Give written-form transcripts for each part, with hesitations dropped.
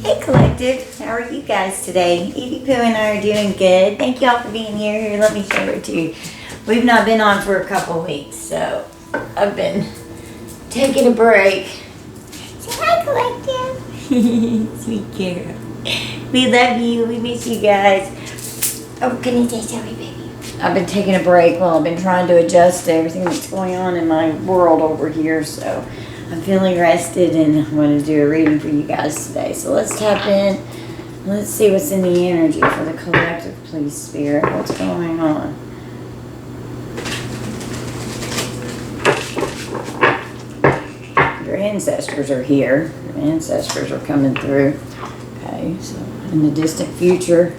Hey Collective, how are you guys today? Edie Pooh and I are doing good. Thank y'all for being here. Here, let me show it to you. We've not been on for a couple weeks, so I've been taking a break. Say hi, Collective. Sweet girl. We love you. We miss you guys. Oh, can you say sorry, baby? I've been taking a break while I've been trying to adjust to everything that's going on in my world over here, so I'm feeling rested and I want to do a reading for you guys today. So let's tap in. Let's see what's in the energy for the collective, please, Spirit. What's going on? Your ancestors are here. Your ancestors are coming through. Okay, so in the distant future.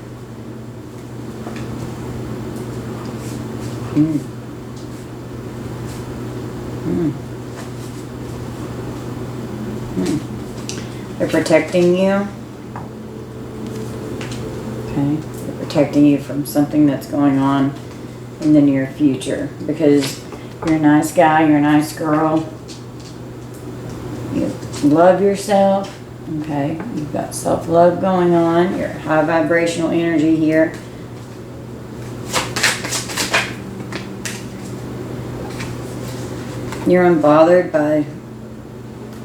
They're protecting you. Okay, they're protecting you from something that's going on in the near future because you're a nice guy, you're a nice girl. You love yourself. Okay, you've got self-love going on. You're high vibrational energy here. You're unbothered by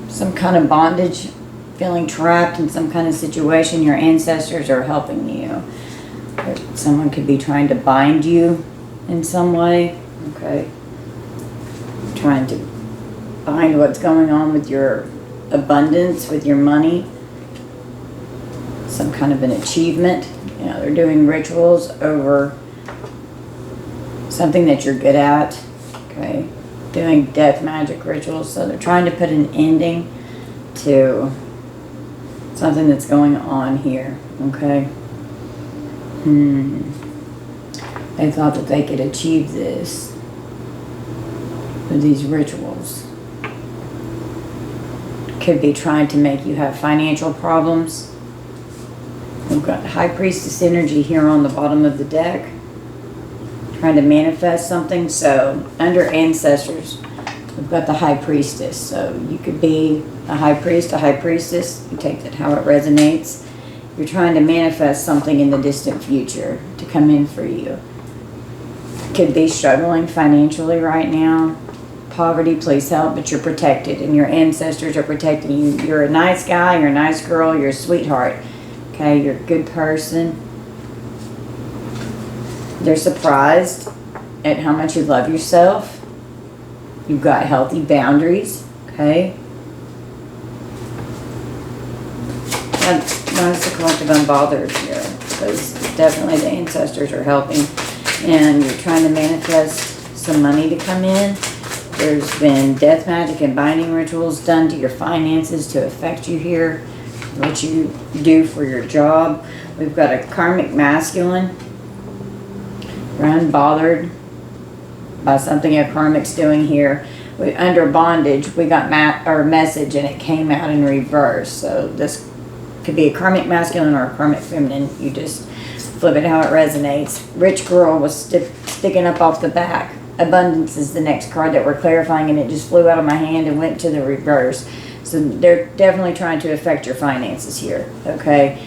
some kind of bondage, feeling trapped in some kind of situation. Your ancestors are helping you. Someone could be trying to bind you in some way. Okay. Trying to bind what's going on with your abundance, with your money. Some kind of an achievement. You know, they're doing rituals over something that you're good at. Okay. Doing death magic rituals. So they're trying to put an ending to something that's going on here. Okay. They thought that they could achieve this with these rituals. Could be trying to make you have financial problems. We've got High Priestess energy here on the bottom of the deck. Trying to manifest something. So under ancestors, we've got the High Priestess. So you could be a high priest, a high priestess. You take that how it resonates. You're trying to manifest something in the distant future to come in for you. Could be struggling financially right now. Poverty, please help, but you're protected and your ancestors are protecting you. You're a nice guy, you're a nice girl, you're a sweetheart. Okay, you're a good person. They're surprised at how much you love yourself. You've got healthy boundaries, okay? Why is the collective unbothered here? Because definitely the ancestors are helping. And you're trying to manifest some money to come in. There's been death magic and binding rituals done to your finances to affect you here. What you do for your job. We've got a karmic masculine. You're unbothered by something a karmic's doing here. Under bondage, we got our message and it came out in reverse. So this could be a karmic masculine or a karmic feminine. You just flip it how it resonates. Rich girl was sticking up off the back. Abundance is the next card that we're clarifying, and it just flew out of my hand and went to the reverse. So they're definitely trying to affect your finances here. Okay.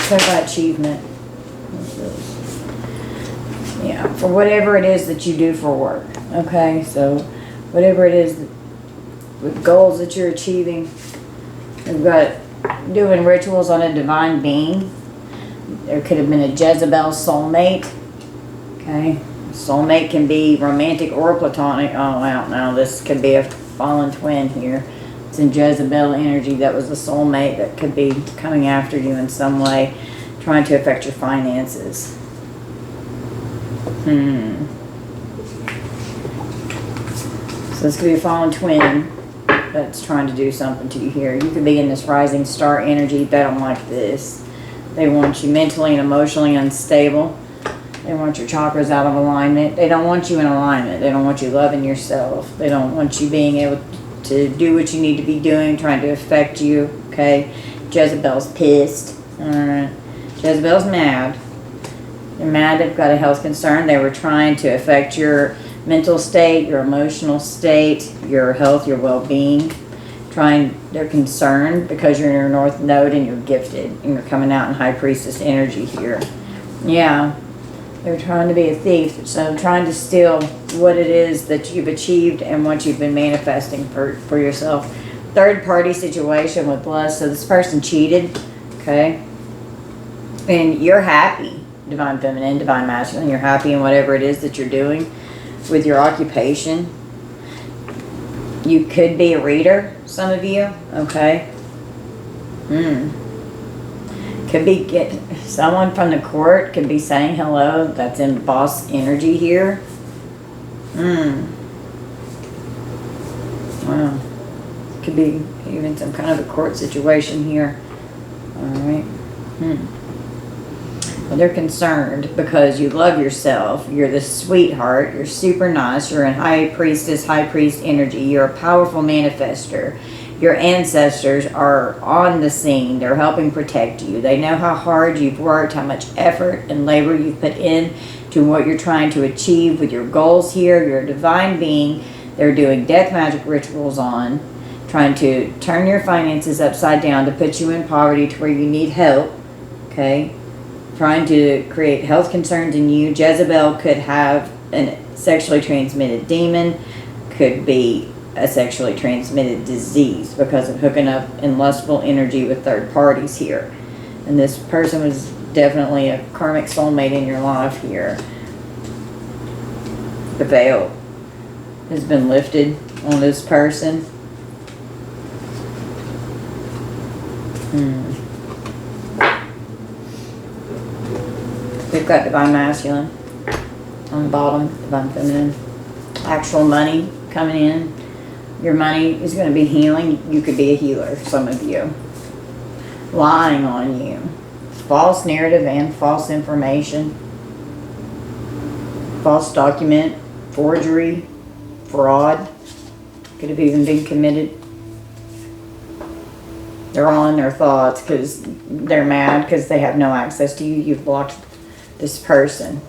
Talk about achievement. Yeah, for whatever it is that you do for work. Okay, so whatever it is, with goals that you're achieving. We've got doing rituals on a divine being. There could have been a Jezebel soulmate. Okay, soulmate can be romantic or platonic. Oh, I don't know. This could be a fallen twin here. It's in Jezebel energy. That was a soulmate that could be coming after you in some way, trying to affect your finances. So this could be a fallen twin that's trying to do something to you here. You could be in this rising star energy. They don't like this. They want you mentally and emotionally unstable. They want your chakras out of alignment. They don't want you in alignment. They don't want you loving yourself. They don't want you being able to do what you need to be doing, trying to affect you. Okay, Jezebel's pissed. Alright, Jezebel's mad. They're mad, they've got a health concern. They were trying to affect your mental state, your emotional state, your health, your well-being. They're concerned because you're in your North Node and you're gifted and you're coming out in High Priestess energy here. Yeah, they're trying to be a thief, so trying to steal what it is that you've achieved and what you've been manifesting for yourself. Third party situation with lust. So this person cheated, okay? And you're happy, Divine Feminine, Divine Masculine. You're happy in whatever it is that you're doing with your occupation. You could be a reader, some of you, okay? Could be someone from the court could be saying hello. That's in boss energy here. Wow. Could be even some kind of a court situation here. Alright. Well, they're concerned because you love yourself. You're the sweetheart. You're super nice. You're in High Priestess, High Priest energy. You're a powerful manifester. Your ancestors are on the scene. They're helping protect you. They know how hard you've worked, how much effort and labor you've put in to what you're trying to achieve with your goals here. You're a divine being. They're doing death magic rituals on, trying to turn your finances upside down to put you in poverty to where you need help, okay? Trying to create health concerns in you. Jezebel could have a sexually transmitted demon, could be a sexually transmitted disease because of hooking up in lustful energy with third parties here. And this person was definitely a karmic soulmate in your life here. The veil has been lifted on this person. We've got Divine Masculine on the bottom, Divine Feminine. Actual money coming in. Your money is going to be healing. You could be a healer, some of you. Lying on you. False narrative and false information. False document. Forgery. Fraud. Could have even been committed. They're all in their thoughts because they're mad because they have no access to you. You've blocked this person.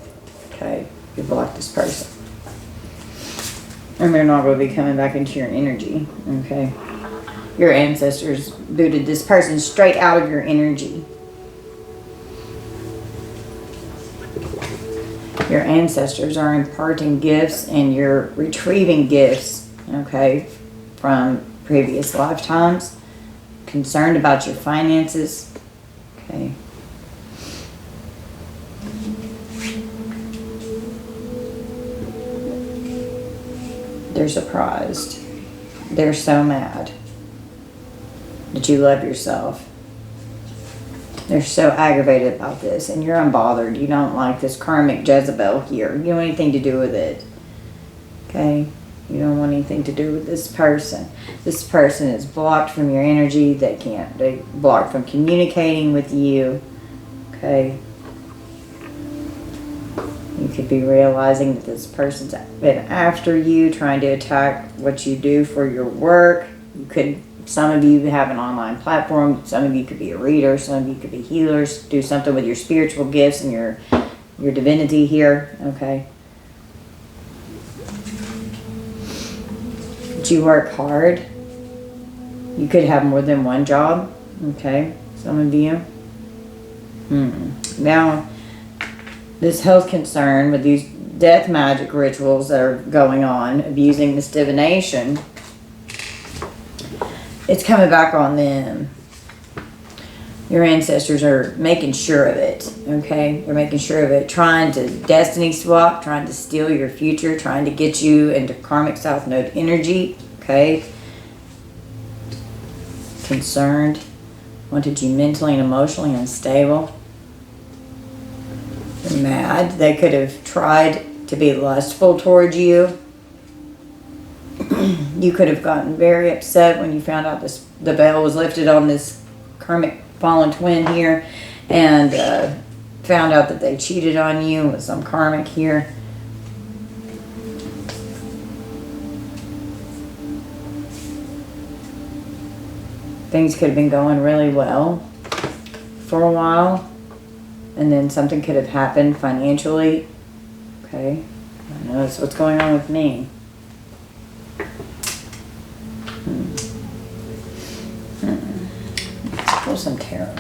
Okay? You've blocked this person. And they're not going to be coming back into your energy. Okay? Your ancestors booted this person straight out of your energy. Your ancestors are imparting gifts and you're retrieving gifts, okay, from previous lifetimes. Concerned about your finances. Okay. They're surprised. They're so mad that you love yourself. They're so aggravated about this, and you're unbothered. You don't like this karmic Jezebel here. You don't want anything to do with it. Okay? You don't want anything to do with this person. This person is blocked from your energy. They blocked from communicating with you. Okay? You could be realizing that this person's been after you, trying to attack what you do for your work. Some of you have an online platform. Some of you could be a reader. Some of you could be healers. Do something with your spiritual gifts and your divinity here. Okay? But you work hard. You could have more than one job. Okay? Some of you. Now, this health concern with these death magic rituals that are going on, abusing this divination, it's coming back on them. Your ancestors are making sure of it, okay? They're making sure of it, trying to destiny swap, trying to steal your future, trying to get you into karmic South Node energy, okay? Concerned, wanted you mentally and emotionally unstable. They're mad. They could have tried to be lustful towards you. You could have gotten very upset when you found out the veil was lifted on this karmic fallen twin here, and found out that they cheated on you with some karmic here. Things could have been going really well for a while. And then something could have happened financially. Okay. I know that's what's going on with me. Let's pull some tarot.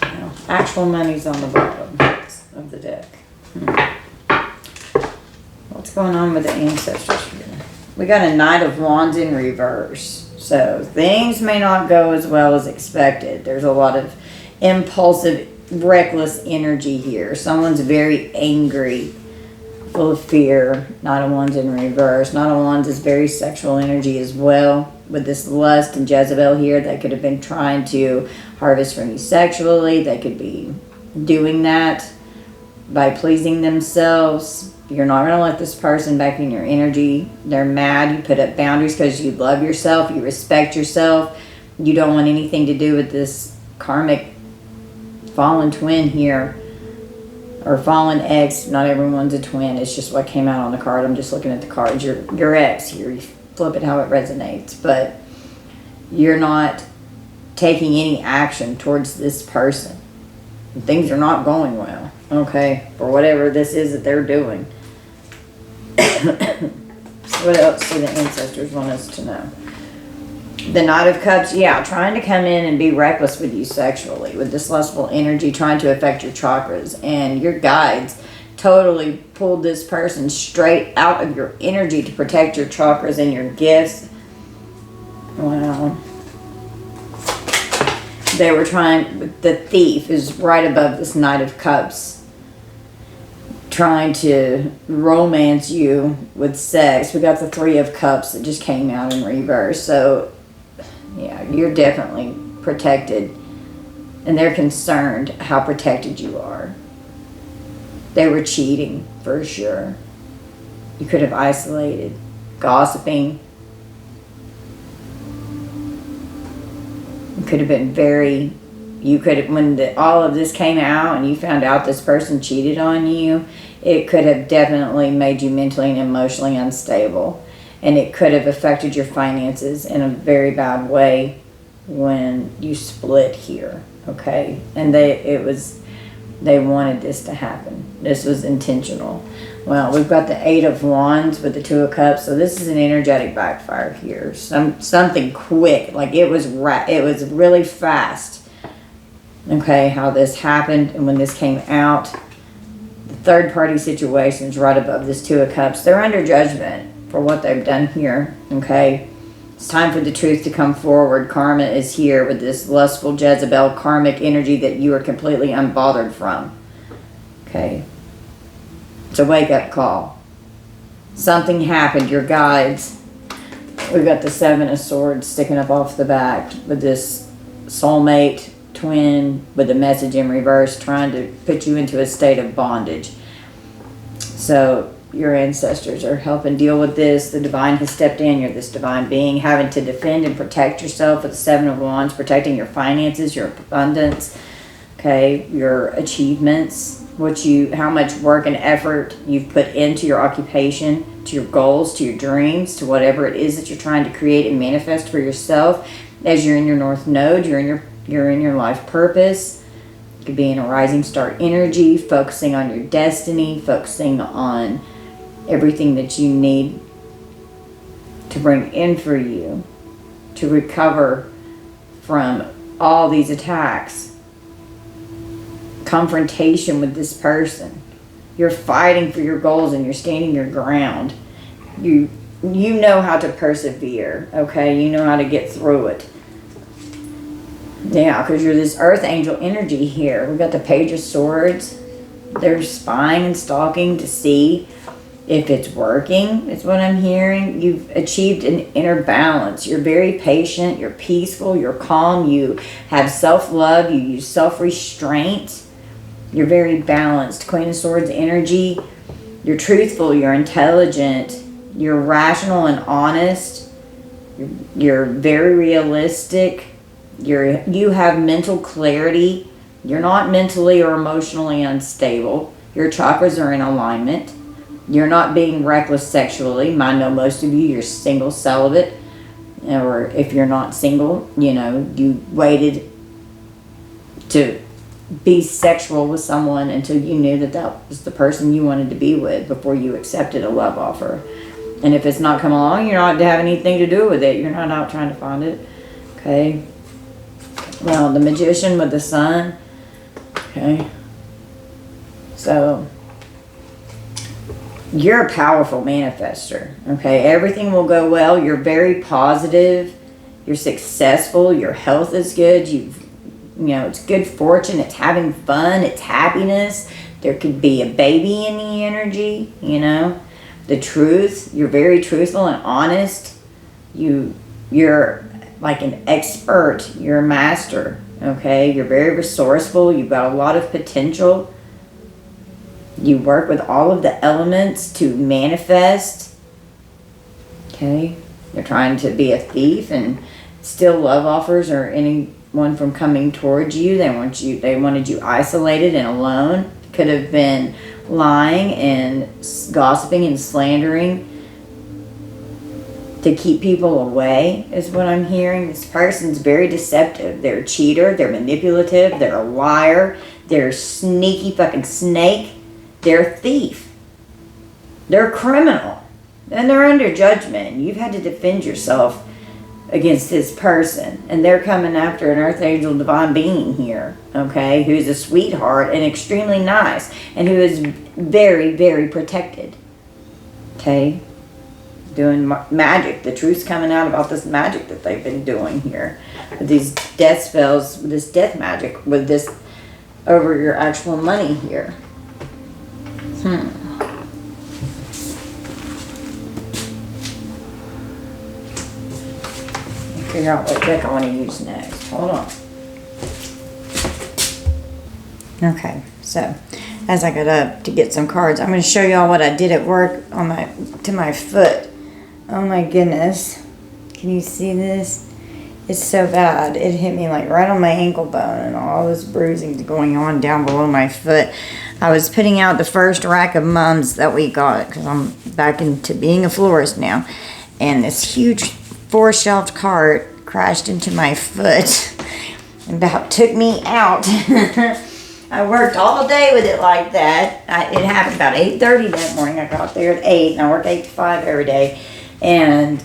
Now, actual money's on the bottom of the deck. What's going on with the ancestors here? We got a Knight of Wands in reverse. So things may not go as well as expected. There's a lot of impulsive, reckless energy here. Someone's very angry, full of fear. Knight of Wands in reverse. Knight of Wands is very sexual energy as well. With this lust and Jezebel here, they could have been trying to harvest from you sexually. They could be doing that by pleasing themselves. You're not going to let this person back in your energy. They're mad. You put up boundaries because you love yourself. You respect yourself. You don't want anything to do with this karmic fallen twin here. Or fallen ex. Not everyone's a twin. It's just what came out on the card. I'm just looking at the cards. Your ex here. You flip it how it resonates. But you're not taking any action towards this person. Things are not going well. Okay? For whatever this is that they're doing. What else do the ancestors want us to know? The Knight of Cups, yeah, trying to come in and be reckless with you sexually, with this lustful energy, trying to affect your chakras. And your guides totally pulled this person straight out of your energy to protect your chakras and your gifts. Wow. They were trying, the Thief is right above this Knight of Cups, trying to romance you with sex. We got the Three of Cups that just came out in reverse. So, yeah, you're definitely protected. And they're concerned how protected you are. They were cheating, for sure. You could have isolated. Gossiping. You could have been very... You could have, when all of this came out and you found out this person cheated on you, it could have definitely made you mentally and emotionally unstable. And it could have affected your finances in a very bad way when you split here, okay? And they wanted this to happen. This was intentional. Well, we've got the Eight of Wands with the Two of Cups. So this is an energetic backfire here. Something quick, like it was really fast. Okay, how this happened and when this came out. The third party situations right above this Two of Cups. They're under judgment for what they've done here. Okay, it's time for the truth to come forward. Karma is here with this lustful Jezebel karmic energy that you are completely unbothered from. Okay, it's a wake up call. Something happened. Your guides. We've got the Seven of Swords sticking up off the back with this soulmate twin with a message in reverse trying to put you into a state of bondage. So your ancestors are helping deal with this. The divine has stepped in. You're this divine being having to defend and protect yourself with the Seven of Wands, protecting your finances, your abundance, okay, your achievements, how much work and effort you've put into your occupation, to your goals, to your dreams, to whatever it is that you're trying to create and manifest for yourself. As you're in your North Node, you're in your life purpose. You could be in a rising star energy, focusing on your destiny, focusing on everything that you need to bring in for you to recover from all these attacks. Confrontation with this person. You're fighting for your goals and you're standing your ground. You know how to persevere, okay? You know how to get through it. Yeah, because you're this earth angel energy here. We've got the Page of Swords. They're spying and stalking to see if it's working, is what I'm hearing. You've achieved an inner balance. You're very patient. You're peaceful. You're calm. You have self-love. You use self-restraint. You're very balanced. Queen of Swords energy. You're truthful. You're intelligent. You're rational and honest. You're very realistic. You have mental clarity. You're not mentally or emotionally unstable. Your chakras are in alignment. You're not being reckless sexually. I know most of you, you're single, celibate. or if you're not single, you know, you waited to be sexual with someone until you knew that that was the person you wanted to be with before you accepted a love offer. And if it's not come along, you're not to have anything to do with it. You're not out trying to find it. Okay. Well, the Magician with the Sun. Okay. So, you're a powerful manifester. Okay. Everything will go well. You're very positive. You're successful. Your health is good. You know, it's good fortune. It's having fun. It's happiness. There could be a baby in the energy, you know. The truth, you're very truthful and honest. You're like an expert. You're a master, okay? You're very resourceful. You've got a lot of potential. You work with all of the elements to manifest, okay? You're trying to be a thief and steal love offers or anyone from coming towards you. They wanted you isolated and alone. Could have been lying and gossiping and slandering to keep people away, is what I'm hearing. This person's very deceptive. They're a cheater. They're manipulative. They're a liar. They're a sneaky fucking snake. They're a thief. They're a criminal. And they're under judgment. You've had to defend yourself against this person, and they're coming after an earth angel divine being here, okay, who's a sweetheart and extremely nice, and who is very, very protected, okay, doing magic. The truth's coming out about this magic that they've been doing here, with these death spells, with this death magic, with this over your actual money here. Figure out what deck I want to use next. Hold on. Okay, so as I got up to get some cards, I'm going to show y'all what I did at work on to my foot. Oh my goodness. Can you see this? It's so bad. It hit me like right on my ankle bone, and all this bruising going on down below my foot. I was putting out the first rack of mums that we got because I'm back into being a florist now. And this huge 4-shelved cart crashed into my foot and about took me out. I worked all day with it like that. It happened about 8:30 that morning. I got there at 8, and I work 8 to 5 every day. And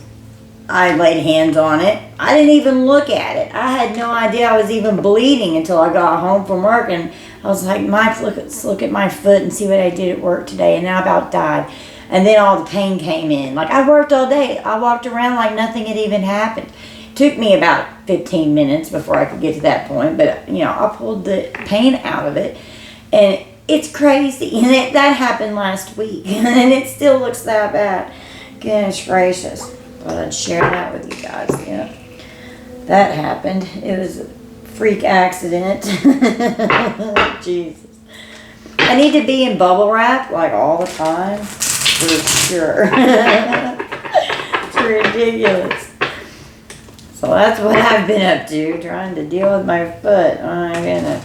I laid hands on it. I didn't even look at it. I had no idea I was even bleeding until I got home from work. And I was like, Mike, let's look at my foot and see what I did at work today. And now I about died. And then all the pain came in. Like, I worked all day. I walked around like nothing had even happened. It took me about 15 minutes before I could get to that point. But, you know, I pulled the pain out of it. And it's crazy. And that happened last week. And it still looks that bad. Goodness gracious. Thought I'd share that with you guys. Yeah. That happened. It was a freak accident. Jesus. I need to be in bubble wrap like all the time. For sure. It's ridiculous. So that's what I've been up to, trying to deal with my foot. Oh my goodness.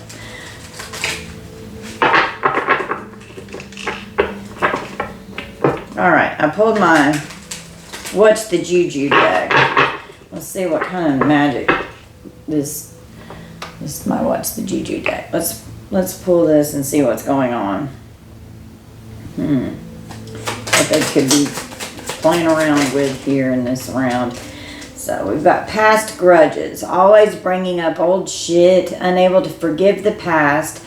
Alright, I pulled my What's the Juju deck. Let's see what kind of magic this is my What's the Juju deck. Let's pull this and see what's going on. What they could be playing around with here in this round. So we've got past grudges, always bringing up old shit, unable to forgive the past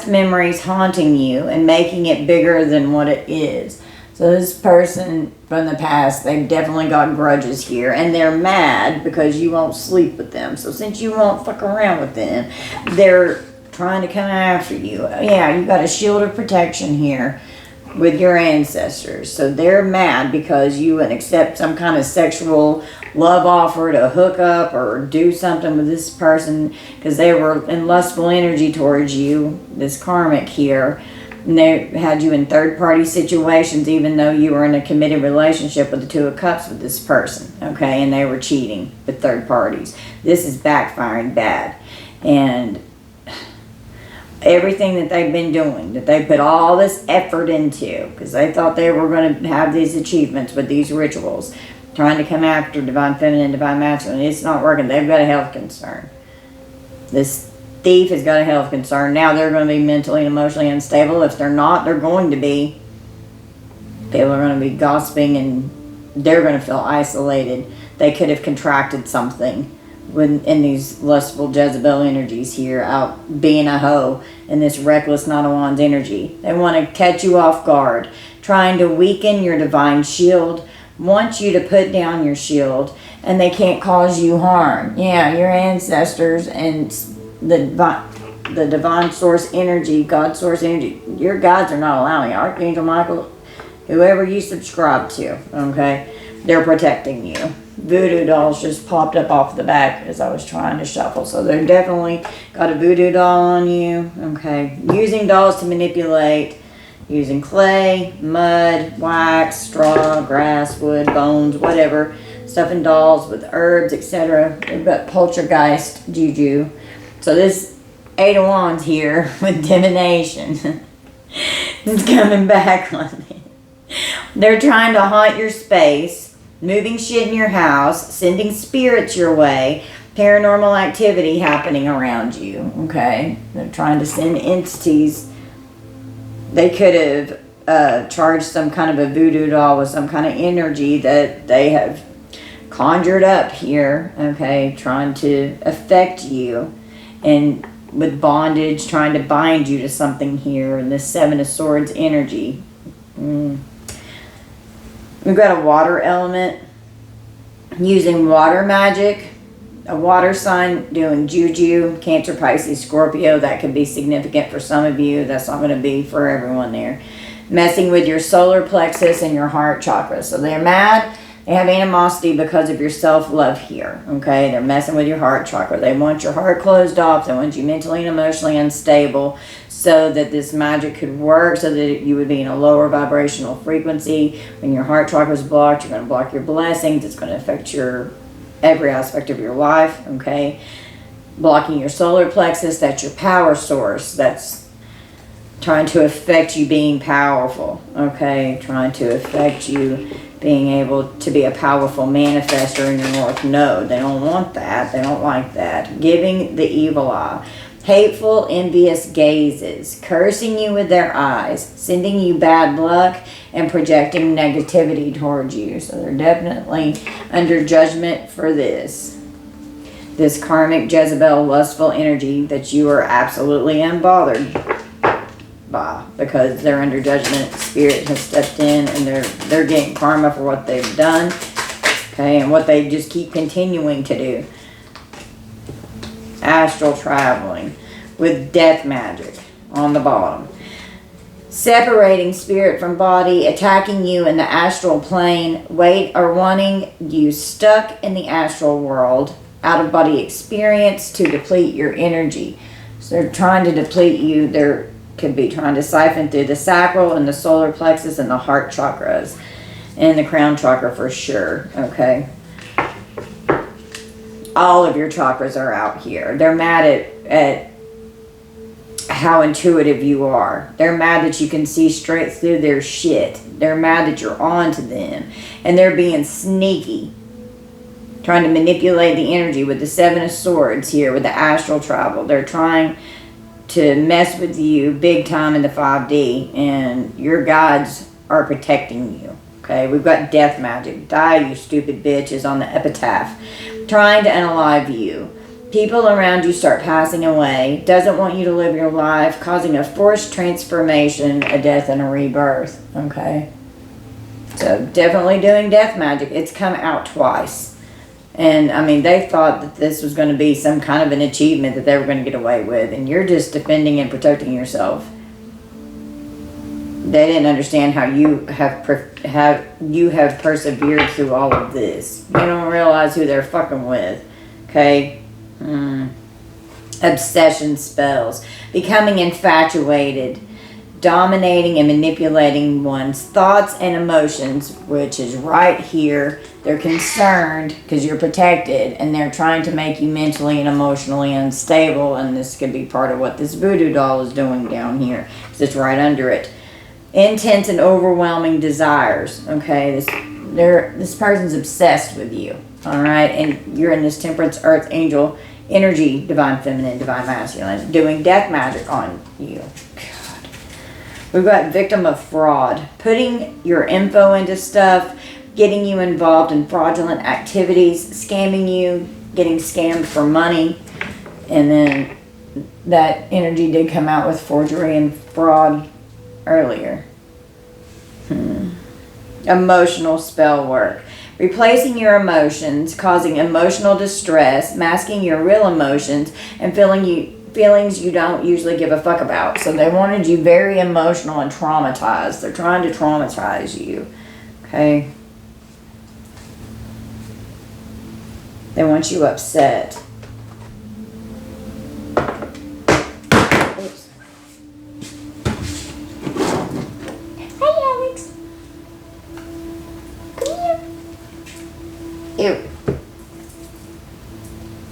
memories haunting you and making it bigger than what it is. So this person from the past, they've definitely got grudges here, and they're mad because you won't sleep with them. So since you won't fuck around with them, they're trying to come after you. Yeah, you got a shield of protection here with your ancestors. So they're mad because you wouldn't accept some kind of sexual love offer to hook up or do something with this person because they were in lustful energy towards you, this karmic here. And they had you in third-party situations even though you were in a committed relationship with the Two of Cups with this person, okay? And they were cheating with third parties. This is backfiring bad. And everything that they've been doing, that they put all this effort into, because they thought they were going to have these achievements with these rituals, trying to come after divine feminine, divine masculine. It's not working. They've got a health concern. This thief has got a health concern. Now they're going to be mentally and emotionally unstable. If they're not, they're going to be. People are going to be gossiping and they're going to feel isolated. They could have contracted something in these lustful Jezebel energies here, out being a hoe in this reckless Knight of Wands energy. They want to catch you off guard, trying to weaken your divine shield, want you to put down your shield, and they can't cause you harm. Yeah, your ancestors and the divine source energy, God source energy, your guides are not allowing it. Archangel Michael, whoever you subscribe to, okay, they're protecting you. Voodoo dolls just popped up off the back as I was trying to shuffle. So they're definitely got a voodoo doll on you, okay. Using dolls to manipulate, using clay, mud, wax, straw, grass, wood, bones, whatever. Stuffing dolls with herbs, etc. They've got poltergeist juju. So this 8 of Wands here with divination is coming back on me. They're trying to haunt your space, moving shit in your house, sending spirits your way, paranormal activity happening around you, okay? They're trying to send entities. They could have charged some kind of a voodoo doll with some kind of energy that they have conjured up here, okay, trying to affect you, and with bondage, trying to bind you to something here, and this 7 of Swords energy. We've got a water element using water magic, a water sign doing juju, Cancer, Pisces, Scorpio. That could be significant for some of you. That's not going to be for everyone there. Messing with your solar plexus and your heart chakra. So they're mad. They have animosity because of your self-love here, okay? They're messing with your heart chakra. They want your heart closed off. They want you mentally and emotionally unstable so that this magic could work, so that you would be in a lower vibrational frequency. When your heart chakra is blocked, you're going to block your blessings. It's going to affect every aspect of your life, okay? Blocking your solar plexus, that's your power source. That's trying to affect you being powerful, okay? Trying to affect you being able to be a powerful manifester in your North Node. They don't want that. They don't like that. Giving the evil eye. Hateful, envious gazes. Cursing you with their eyes. Sending you bad luck and projecting negativity towards you. So they're definitely under judgment for this. This karmic Jezebel lustful energy that you are absolutely unbothered by, because they're under judgment. Spirit has stepped in and they're getting karma for what they've done, okay, and what they just keep continuing to do. Astral traveling with death magic on the bottom. Separating spirit from body, attacking you in the astral plane, wanting you stuck in the astral world, out of body experience to deplete your energy. So they're trying to deplete you. They're could be trying to siphon through the sacral and the solar plexus and the heart chakras and the crown chakra for sure, okay? All of your chakras are out here. They're mad at how intuitive you are. They're mad that you can see straight through their shit. They're mad that you're on to them. And they're being sneaky, trying to manipulate the energy with the 7 of Swords here, with the astral travel. They're trying to mess with you big time in the 5D, and your guides are protecting you, okay? We've got death magic. Die, you stupid bitch, is on the epitaph. Trying to unalive you. People around you start passing away. Doesn't want you to live your life, causing a forced transformation, a death and a rebirth, okay? So definitely doing death magic. It's come out twice. And, I mean, they thought that this was going to be some kind of an achievement that they were going to get away with. And you're just defending and protecting yourself. They didn't understand how you have persevered through all of this. They don't realize who they're fucking with. Okay? Obsession spells. Becoming infatuated. Dominating and manipulating one's thoughts and emotions, which is right here. They're concerned because you're protected, and they're trying to make you mentally and emotionally unstable, and this could be part of what this voodoo doll is doing down here, because it's right under it. Intense and overwhelming desires, okay? This person's obsessed with you, all right? And you're in this temperance, earth, angel energy, divine feminine, divine masculine, doing death magic on you. God. We've got victim of fraud, putting your info into stuff, getting you involved in fraudulent activities, scamming you, getting scammed for money. And then that energy did come out with forgery and fraud earlier. Emotional spell work. Replacing your emotions, causing emotional distress, masking your real emotions, and feelings you don't usually give a fuck about. So they wanted you very emotional and traumatized. They're trying to traumatize you. Okay? They want you upset. Oops. Hey, Alex. Come here. Ew.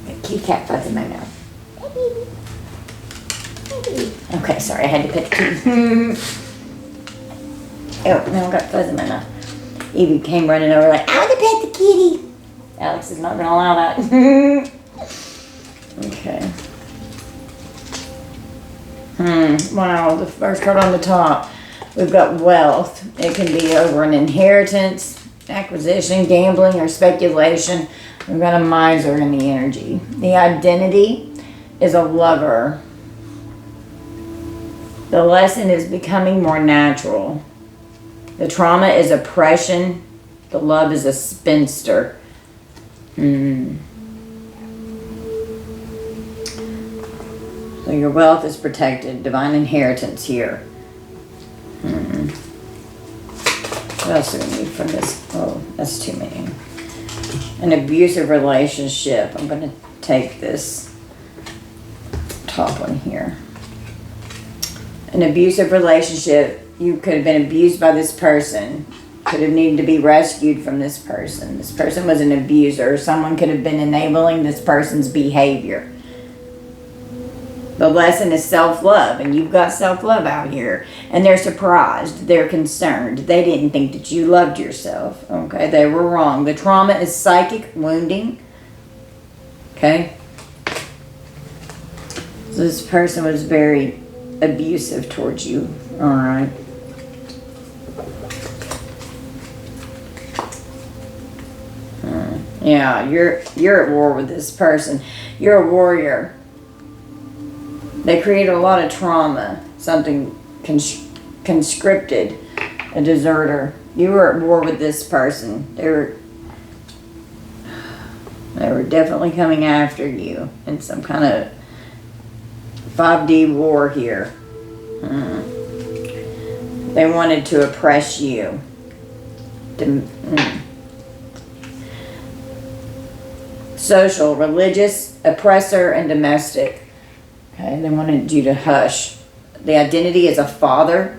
A kitty cat fuzz in my mouth. Hey, baby. Hey, baby. Okay, sorry, I had to pet the kitty. Oh, now I got fuzz in my mouth. Evie came running over like, I want to pet the kitty. Alex is not going to allow that. Okay. Wow, the first card on the top. We've got wealth. It can be over an inheritance, acquisition, gambling, or speculation. We've got a miser in the energy. The identity is a lover. The lesson is becoming more natural. The trauma is oppression. The love is a spinster. So your wealth is protected. Divine inheritance here. What else do we need from this? Oh, that's too many. An abusive relationship. I'm going to take this top one here. An abusive relationship. You could have been abused by this person. Could have needed to be rescued from this person. This person was an abuser. Someone could have been enabling this person's behavior. The lesson is self-love, and you've got self-love out here. And they're surprised. They're concerned. They didn't think that you loved yourself. Okay, they were wrong. The trauma is psychic wounding. Okay? So this person was very abusive towards you. All right. Yeah, you're at war with this person. You're a warrior. They created a lot of trauma. Something conscripted. A deserter. You were at war with this person. They were definitely coming after you in some kind of 5D war here. They wanted to oppress you. Social, religious, oppressor, and domestic. Okay, they wanted you to hush. The identity is a father.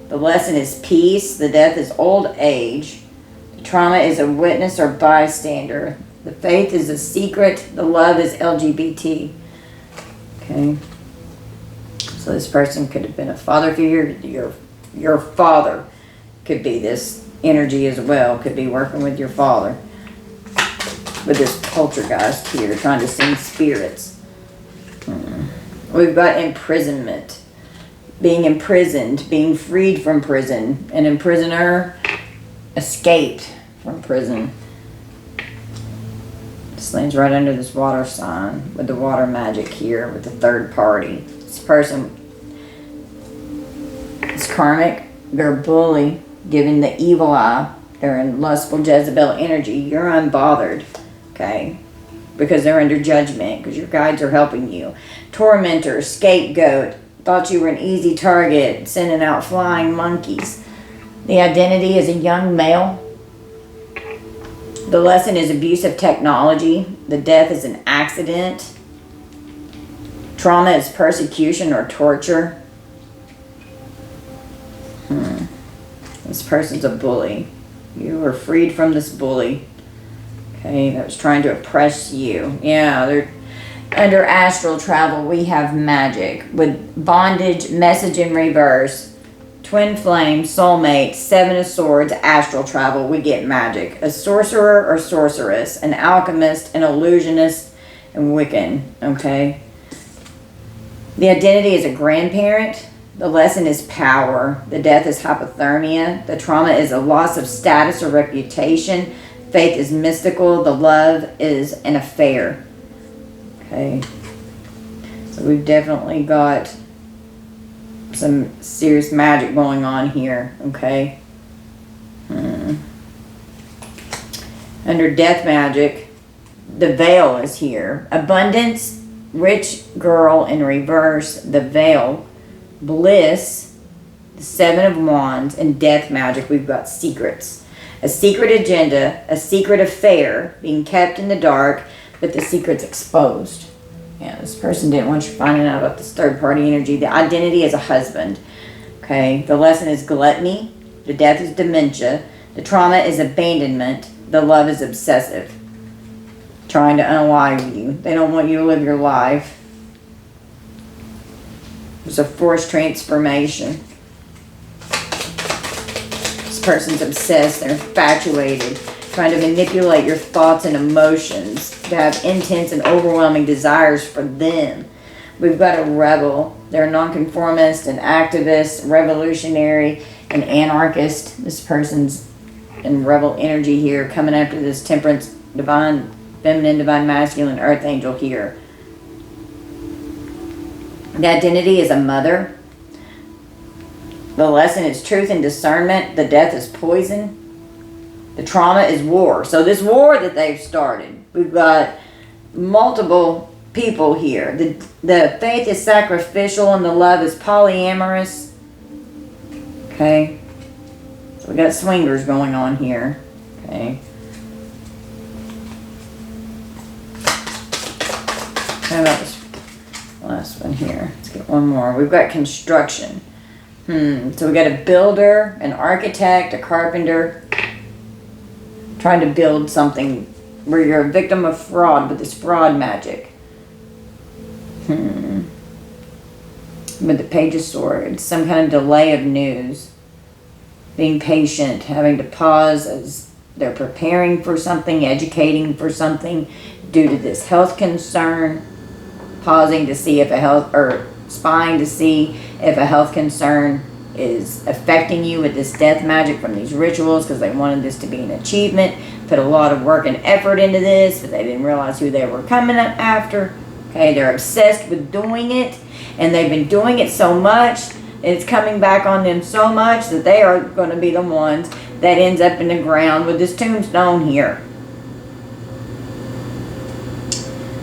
The lesson is peace. The death is old age. The trauma is a witness or bystander. The faith is a secret. The love is LGBT. Okay. So this person could have been a father figure. Your father could be this energy as well. Could be working with your father. With this poltergeist here, trying to send spirits. We've got imprisonment. Being imprisoned, being freed from prison. An imprisoner escaped from prison. This lands right under this water sign with the water magic here with the third party. This person is karmic. They're a bully, giving the evil eye. They're in lustful Jezebel energy. You're unbothered. Okay, because they're under judgment, because your guides are helping you. Tormentor, scapegoat, thought you were an easy target, sending out flying monkeys. The identity is a young male. The lesson is abusive technology. The death is an accident. Trauma is persecution or torture. This person's a bully. You were freed from this bully. Okay, that was trying to oppress you. Yeah, they're under astral travel. We have magic with bondage, message in reverse, twin flame, soulmate, 7 of swords, astral travel, we get magic. A sorcerer or sorceress, an alchemist, an illusionist, and Wiccan, okay? The identity is a grandparent. The lesson is power. The death is hypothermia. The trauma is a loss of status or reputation. Faith is mystical. The love is an affair. Okay. So we've definitely got some serious magic going on here. Okay. Under death magic, the veil is here. Abundance, rich girl in reverse, the veil. Bliss, the 7 of wands, and death magic, we've got secrets. A secret agenda, a secret affair being kept in the dark, but the secret's exposed. Yeah, this person didn't want you finding out about this third party energy. The identity is a husband. Okay, the lesson is gluttony. The death is dementia. The trauma is abandonment. The love is obsessive. Trying to unalive you. They don't want you to live your life. There's a forced transformation. This person's obsessed. They're infatuated. Trying to manipulate your thoughts and emotions. To have intense and overwhelming desires for them. We've got a rebel. They're a nonconformist, an activist, revolutionary, an anarchist. This person's in rebel energy here. Coming after this temperance, divine feminine, divine masculine, earth angel here. The identity is a mother. The lesson is truth and discernment. The death is poison. The trauma is war. So this war that they've started, we've got multiple people here. The faith is sacrificial and the love is polyamorous. Okay. So we got swingers going on here. Okay. How about this last one here? Let's get one more. We've got construction. So we got a builder, an architect, a carpenter, trying to build something where you're a victim of fraud with this fraud magic. With the Page of Swords, some kind of delay of news. Being patient, having to pause as they're preparing for something, educating for something due to this health concern. Pausing to see if a health, or spying to see if a health concern is affecting you with this death magic from these rituals, because they wanted this to be an achievement. Put a lot of work and effort into this, but they didn't realize who they were coming up after. Okay, they're obsessed with doing it, and they've been doing it so much, it's coming back on them so much that they are going to be the ones that ends up in the ground with this tombstone here.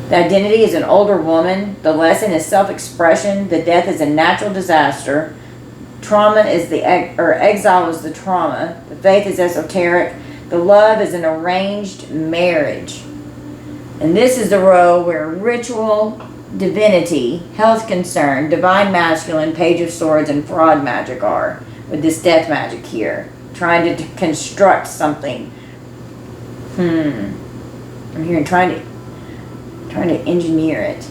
The identity is an older woman. The lesson is self-expression. The death is a natural disaster. Trauma is exile is the trauma. The faith is esoteric. The love is an arranged marriage. And this is the row where ritual, divinity, health concern, divine masculine, Page of Swords, and fraud magic are. With this death magic here. Trying to construct something. I'm here trying to engineer it.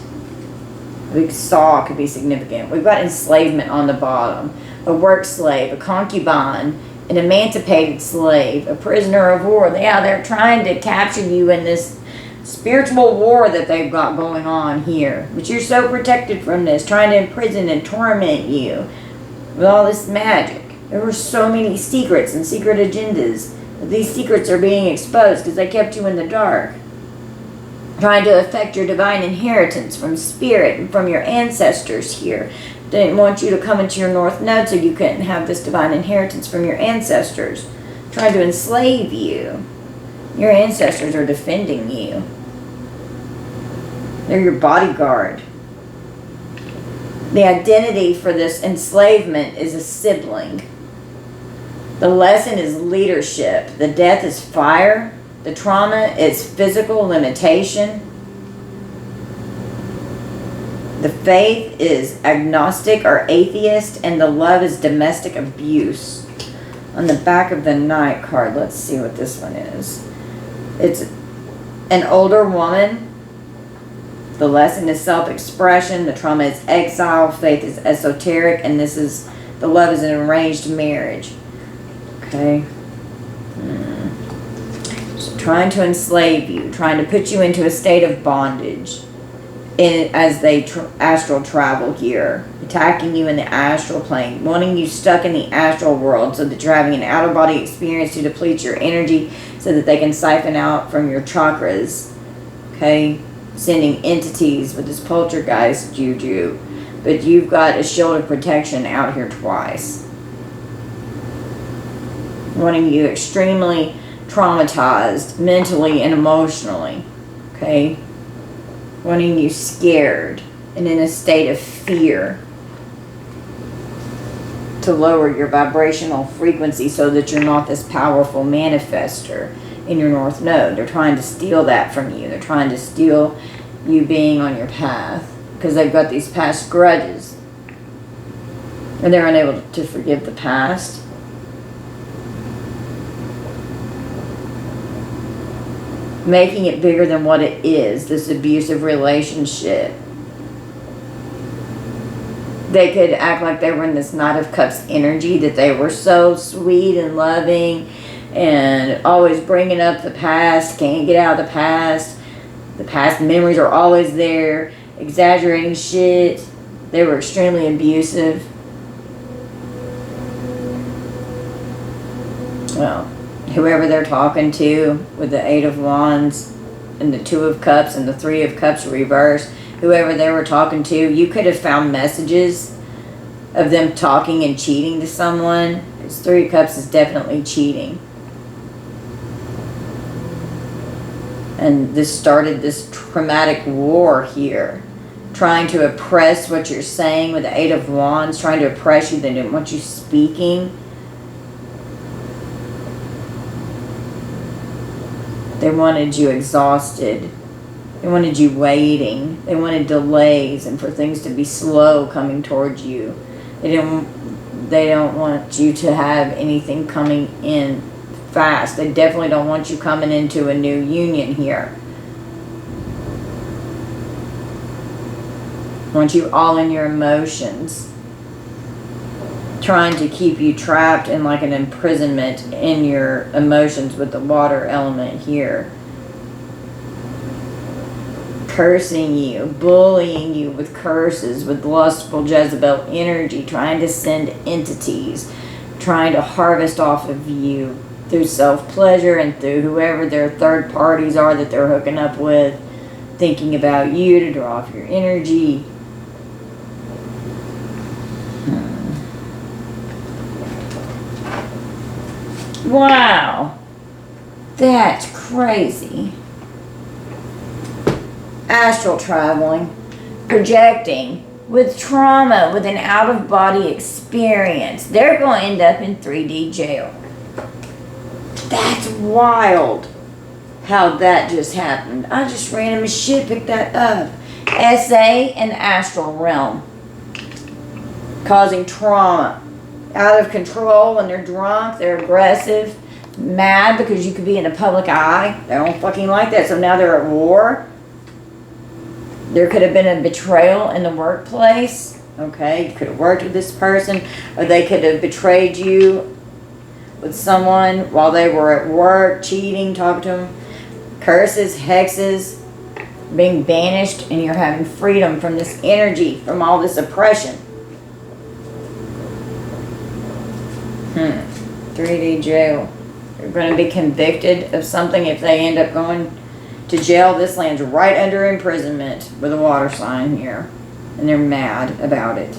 A big saw could be significant. We've got enslavement on the bottom. A work slave, a concubine, an emancipated slave, a prisoner of war. Yeah, they're trying to capture you in this spiritual war that they've got going on here. But you're so protected from this, trying to imprison and torment you with all this magic. There were so many secrets and secret agendas. These secrets are being exposed because they kept you in the dark. Trying to affect your divine inheritance from spirit and from your ancestors here. They didn't want you to come into your north node so you couldn't have this divine inheritance from your ancestors. Trying to enslave you. Your ancestors are defending you. They're your bodyguard. The identity for this enslavement is a sibling. The lesson is leadership. The death is fire. The trauma is physical limitation. The faith is agnostic or atheist, and the love is domestic abuse. On the back of the Knight card, let's see what this one is. It's an older woman. The lesson is self-expression. The trauma is exile. Faith is esoteric, and this is The love is an arranged marriage. Okay? So trying to enslave you, trying to put you into a state of bondage as they astral travel here, attacking you in the astral plane, wanting you stuck in the astral world so that you're having an out-of-body experience to deplete your energy so that they can siphon out from your chakras. Okay? Sending entities with this poltergeist juju. But you've got a shield of protection out here twice. Wanting you extremely traumatized mentally and emotionally. Okay? Wanting you scared and in a state of fear to lower your vibrational frequency so that you're not this powerful manifester in your North Node. They're trying to steal that from you. They're trying to steal you being on your path because they've got these past grudges and they're unable to forgive the past. Making it bigger than what it is, this abusive relationship. They could act like they were in this Knight of Cups energy, that they were so sweet and loving and always bringing up the past, can't get out of the past. The past memories are always there, exaggerating shit. They were extremely abusive. Well, whoever they're talking to with the Eight of Wands and the Two of Cups and the Three of Cups reversed, whoever they were talking to, you could have found messages of them talking and cheating to someone. Because Three of Cups is definitely cheating. And this started this traumatic war here. Trying to oppress what you're saying with the Eight of Wands. Trying to oppress you. They didn't want you speaking. They wanted you exhausted. They wanted you waiting. They wanted delays and for things to be slow coming towards you. They don't want you to have anything coming in fast. They definitely don't want you coming into a new union here. Want you all in your emotions. Trying to keep you trapped in like an imprisonment in your emotions with the water element here. Cursing you, bullying you with curses, with lustful Jezebel energy, trying to send entities, trying to harvest off of you through self-pleasure and through whoever their third parties are that they're hooking up with, thinking about you to draw off your energy. Wow, that's crazy. Astral traveling, projecting, with trauma, with an out-of-body experience. They're going to end up in 3D jail. That's wild how that just happened. I just random as shit picked that up. SA and astral realm. Causing trauma. Out of control when they're drunk, they're aggressive, mad because you could be in the public eye. They don't fucking like that, so now they're at war. There could have been a betrayal in the workplace. Okay, you could have worked with this person, or they could have betrayed you with someone while they were at work, cheating, talking to them. Curses, hexes, being banished, and you're having freedom from this energy, from all this oppression. 3D jail. You're going to be convicted of something if they end up going to jail. This lands right under imprisonment with a water sign here. And they're mad about it.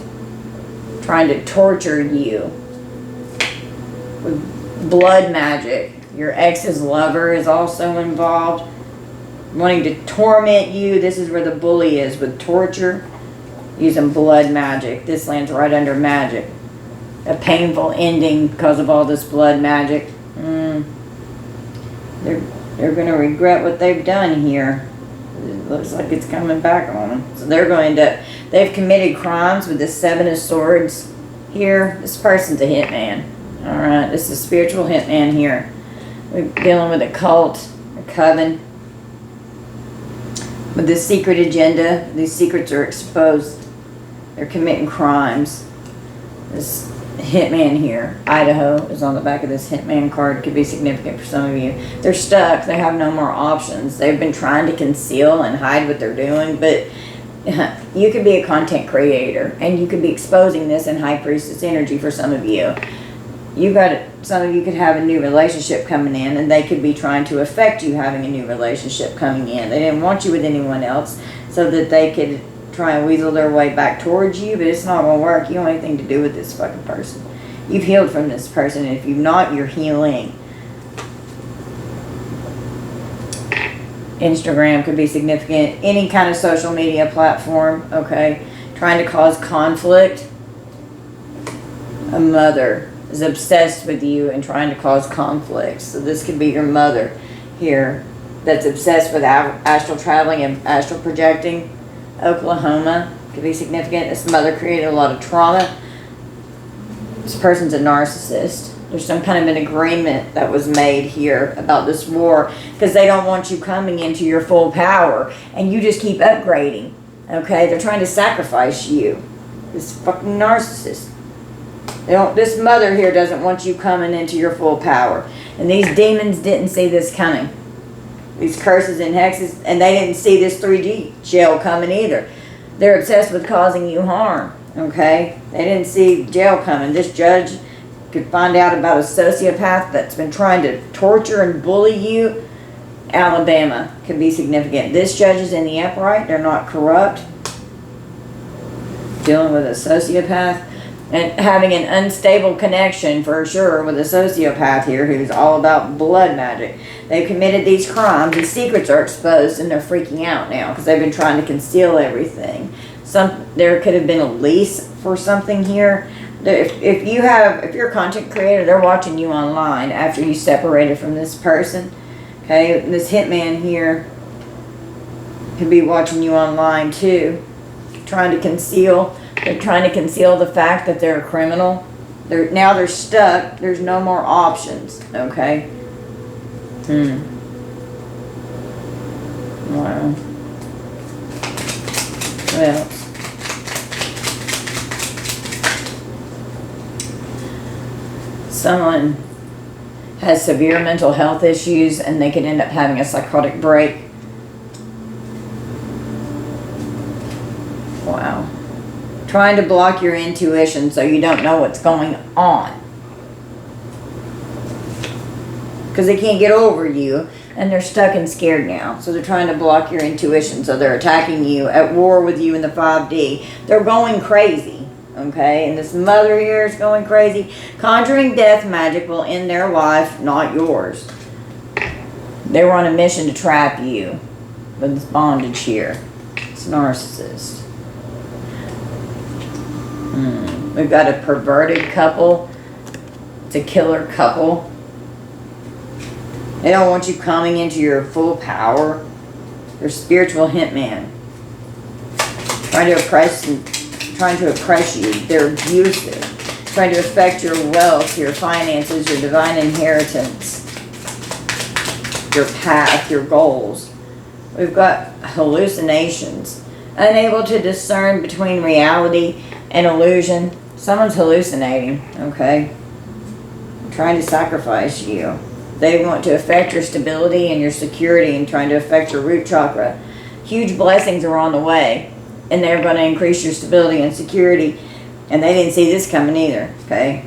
Trying to torture you with blood magic. Your ex's lover is also involved. Wanting to torment you. This is where the bully is with torture. Using blood magic. This lands right under magic. A painful ending because of all this blood magic. They're going to regret what they've done here. It looks like it's coming back on them. So they're going to... They've committed crimes with the Seven of Swords here. This person's a hitman. Alright, this is a spiritual hitman here. We're dealing with a cult, a coven. With this secret agenda, these secrets are exposed. They're committing crimes. This Hitman here. Idaho is on the back of this Hitman card. Could be significant for some of you. They're stuck. They have no more options. They've been trying to conceal and hide what they're doing, but you could be a content creator and you could be exposing this in High Priestess energy for some of you. Some of you could have a new relationship coming in, and they could be trying to affect you having a new relationship coming in. They didn't want you with anyone else so that they could try and weasel their way back towards you, but it's not going to work. You don't have anything to do with this fucking person. You've healed from this person, and if you've not, you're healing. Instagram could be significant. Any kind of social media platform, okay? Trying to cause conflict. A mother is obsessed with you and trying to cause conflict. So this could be your mother here that's obsessed with astral traveling and astral projecting. Oklahoma could be significant. This mother created a lot of trauma. This person's a narcissist. There's some kind of an agreement that was made here about this war because they don't want you coming into your full power and you just keep upgrading. Okay? They're trying to sacrifice you. This fucking narcissist. This mother here doesn't want you coming into your full power. And these demons didn't see this coming. These curses and hexes, and they didn't see this 3D jail coming either. They're obsessed with causing you harm, okay? They didn't see jail coming. This judge could find out about a sociopath that's been trying to torture and bully you. Alabama could be significant. This judge is in the upright. They're not corrupt. Dealing with a sociopath. And having an unstable connection for sure with a sociopath here who's all about blood magic. They've committed these crimes. These secrets are exposed and they're freaking out now because they've been trying to conceal everything. There could have been a lease for something here. If you're a content creator, they're watching you online after you separated from this person. Okay, this hitman here could be watching you online too, trying to conceal. They're trying to conceal the fact that they're a criminal. Now they're stuck. There's no more options. Okay. Wow. What else? Someone has severe mental health issues and they could end up having a psychotic break. Wow. Trying to block your intuition so you don't know what's going on. Because they can't get over you and they're stuck and scared now. So they're trying to block your intuition. So they're attacking you, at war with you in the 5D. They're going crazy. Okay? And this mother here is going crazy. Conjuring death magic will end their life, not yours. They were on a mission to trap you with this bondage here. It's a narcissist. We've got a perverted couple. It's a killer couple. They don't want you coming into your full power. They're spiritual hitman. Trying to oppress you. They're abusive. Trying to affect your wealth, your finances, your divine inheritance, your path, your goals. We've got hallucinations. Unable to discern between reality and illusion. Someone's hallucinating, okay? Trying to sacrifice you. They want to affect your stability and your security and trying to affect your root chakra. Huge blessings are on the way. And they're going to increase your stability and security. And they didn't see this coming either, okay?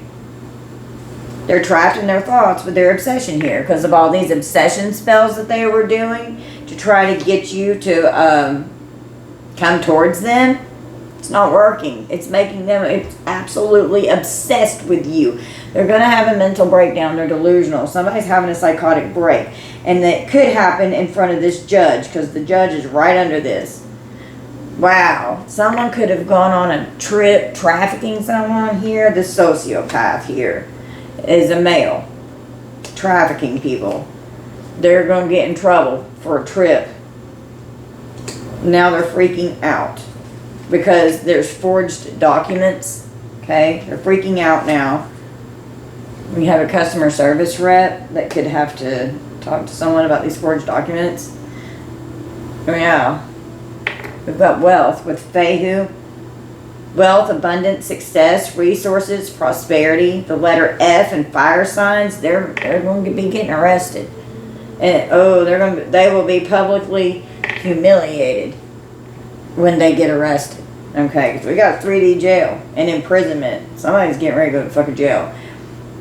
They're trapped in their thoughts with their obsession here because of all these obsession spells that they were doing to try to get you to come towards them. It's not working. It's making them absolutely obsessed with you. They're going to have a mental breakdown. They're delusional. Somebody's having a psychotic break. And that could happen in front of this judge because the judge is right under this. Wow. Someone could have gone on a trip trafficking someone here. The sociopath here is a male. Trafficking people. They're going to get in trouble for a trip. Now they're freaking out. Because there's forged documents, okay? They're freaking out now. We have a customer service rep that could have to talk to someone about these forged documents. Oh yeah. We've got wealth with Fehu. Wealth, abundance, success, resources, prosperity. The letter F and fire signs, they're going to be getting arrested. And they will be publicly humiliated when they get arrested. Okay, because we got 3D jail and imprisonment. Somebody's getting ready to go to fucking jail.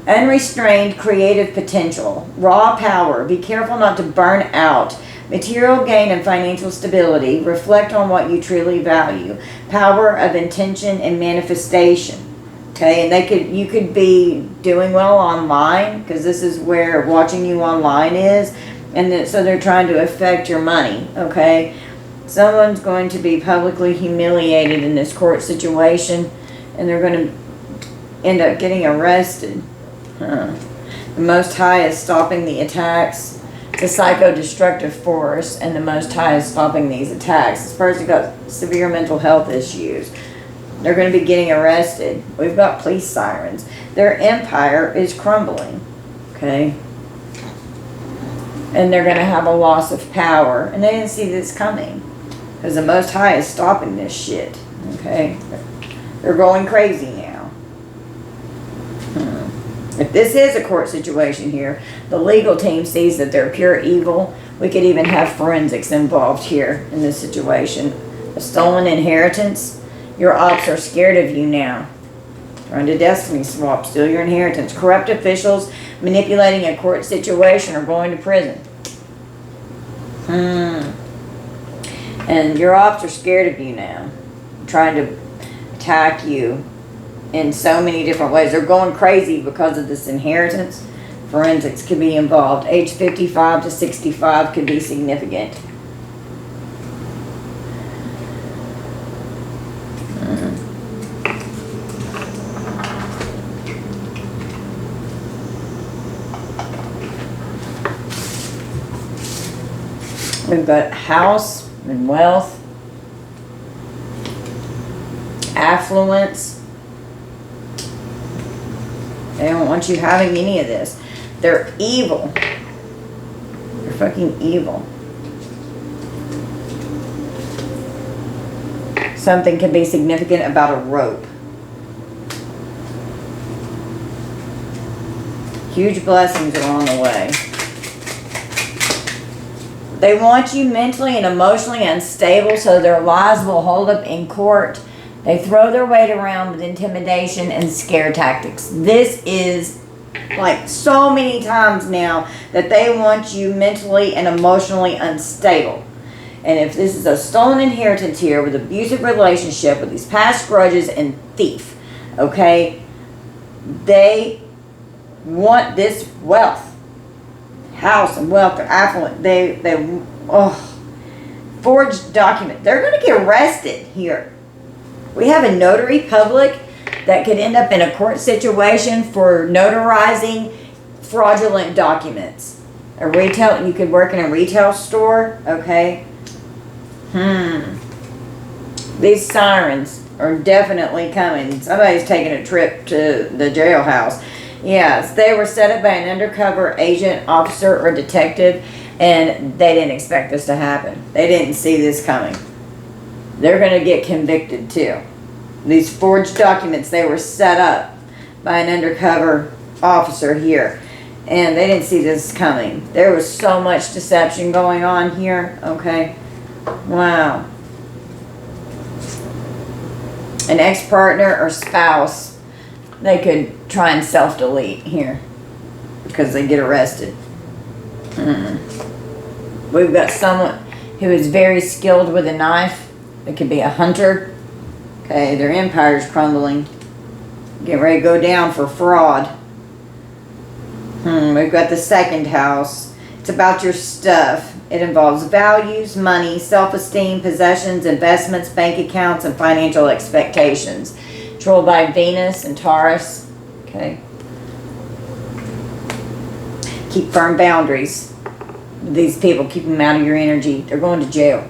Unrestrained creative potential. Raw power. Be careful not to burn out. Material gain and financial stability. Reflect on what you truly value. Power of intention and manifestation. Okay, and you could be doing well online, because this is where watching you online is, and so they're trying to affect your money. Okay, someone's going to be publicly humiliated in this court situation, and they're going to end up getting arrested. The Most High is stopping the attacks. The psychodestructive force, and the Most High is stopping these attacks. This person got severe mental health issues. They're going to be getting arrested. We've got police sirens. Their empire is crumbling. Okay? And they're going to have a loss of power. And they didn't see this coming, because the Most High is stopping this shit. Okay? They're going crazy now. If this is a court situation here, the legal team sees that they're pure evil. We could even have forensics involved here in this situation. A stolen inheritance. Your ops are scared of you now. Trying to destiny swap, steal your inheritance. Corrupt officials manipulating a court situation or going to prison. And your ops are scared of you now. Trying to attack you in so many different ways. They're going crazy because of this inheritance. Forensics could be involved. Age 55 to 65 could be significant. We've got house and wealth, affluence. They don't want you having any of this. They're evil. They're fucking evil. Something can be significant about a rope. Huge blessings are on the way. They want you mentally and emotionally unstable, so their lies will hold up in court. They throw their weight around with intimidation and scare tactics. This is like so many times now that they want you mentally and emotionally unstable. And if this is a stolen inheritance here with abusive relationship with these past grudges and thief, okay, they want this wealth, house and wealth. They're affluent. Forged document. They're going to get arrested here. We have a notary public that could end up in a court situation for notarizing fraudulent documents. You could work in a retail store, okay? These sirens are definitely coming. Somebody's taking a trip to the jailhouse. Yes, they were set up by an undercover agent, officer, or detective, and they didn't expect this to happen. They didn't see this coming. They're going to get convicted too. These forged documents, they were set up by an undercover officer here, and they didn't see this coming. There was so much deception going on here, okay? Wow. An ex-partner or spouse, they could try and self-delete here because they get arrested. We've got someone who is very skilled with a knife. It could be a hunter. Okay, their empire's crumbling. Get ready to go down for fraud. We've got the second house. It's about your stuff. It involves values, money, self-esteem, possessions, investments, bank accounts, and financial expectations. Controlled by Venus and Taurus. Okay. Keep firm boundaries. These people, keep them out of your energy. They're going to jail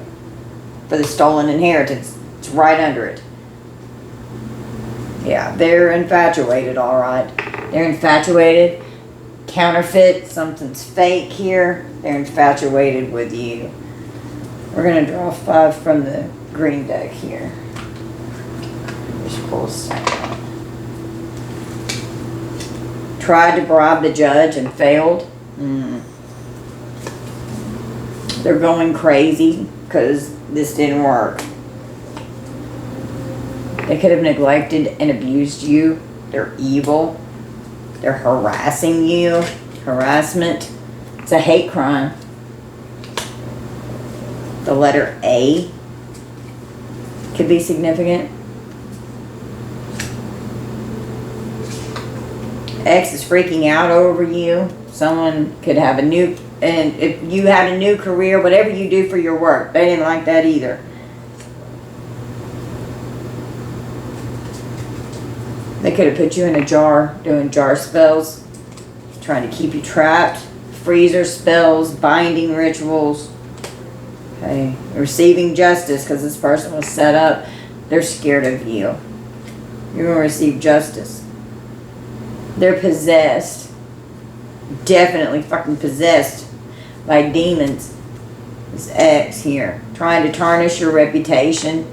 for the stolen inheritance. It's right under it. Yeah, they're infatuated, all right. They're infatuated. Counterfeit. Something's fake here. They're infatuated with you. We're going to draw 5 from the green deck here. There's pull a second. Tried to bribe the judge and failed. They're going crazy because this didn't work. They could have neglected and abused you. They're evil. They're harassing you. Harassment. It's a hate crime. The letter A could be significant. X is freaking out over you. Someone could have a new, and if you had a new career, whatever you do for your work, they didn't like that either. They could have put you in a jar, doing jar spells, trying to keep you trapped. Freezer spells, binding rituals. Okay, receiving justice because this person was set up. They're scared of you. You're going to receive justice. They're possessed. Definitely fucking possessed by demons. This X here. Trying to tarnish your reputation.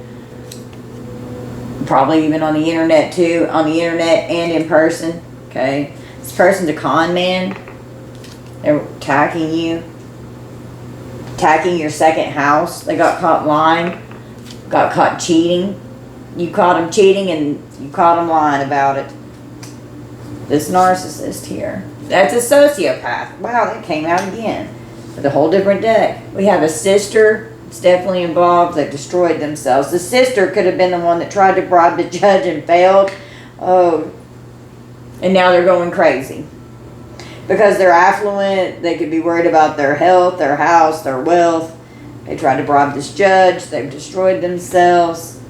Probably even on the internet too. On the internet and in person. Okay. This person's a con man. They're attacking you. Attacking your second house. They got caught lying. Got caught cheating. You caught them cheating and you caught them lying about it. This narcissist here. That's a sociopath. Wow, that came out again. With a whole different deck. We have a sister that's definitely involved that destroyed themselves. The sister could have been the one that tried to bribe the judge and failed. Oh. And now they're going crazy. Because they're affluent, they could be worried about their health, their house, their wealth. They tried to bribe this judge. They've destroyed themselves.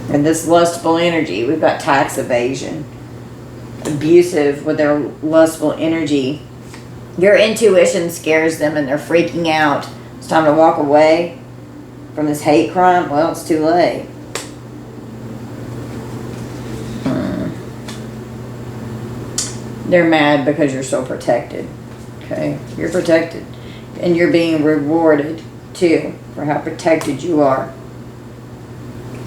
And this lustful energy. We've got tax evasion. Abusive with their lustful energy. Your intuition scares them and they're freaking out. It's time to walk away from this hate crime. Well, it's too late. They're mad because you're so protected. Okay? You're protected. And you're being rewarded too for how protected you are.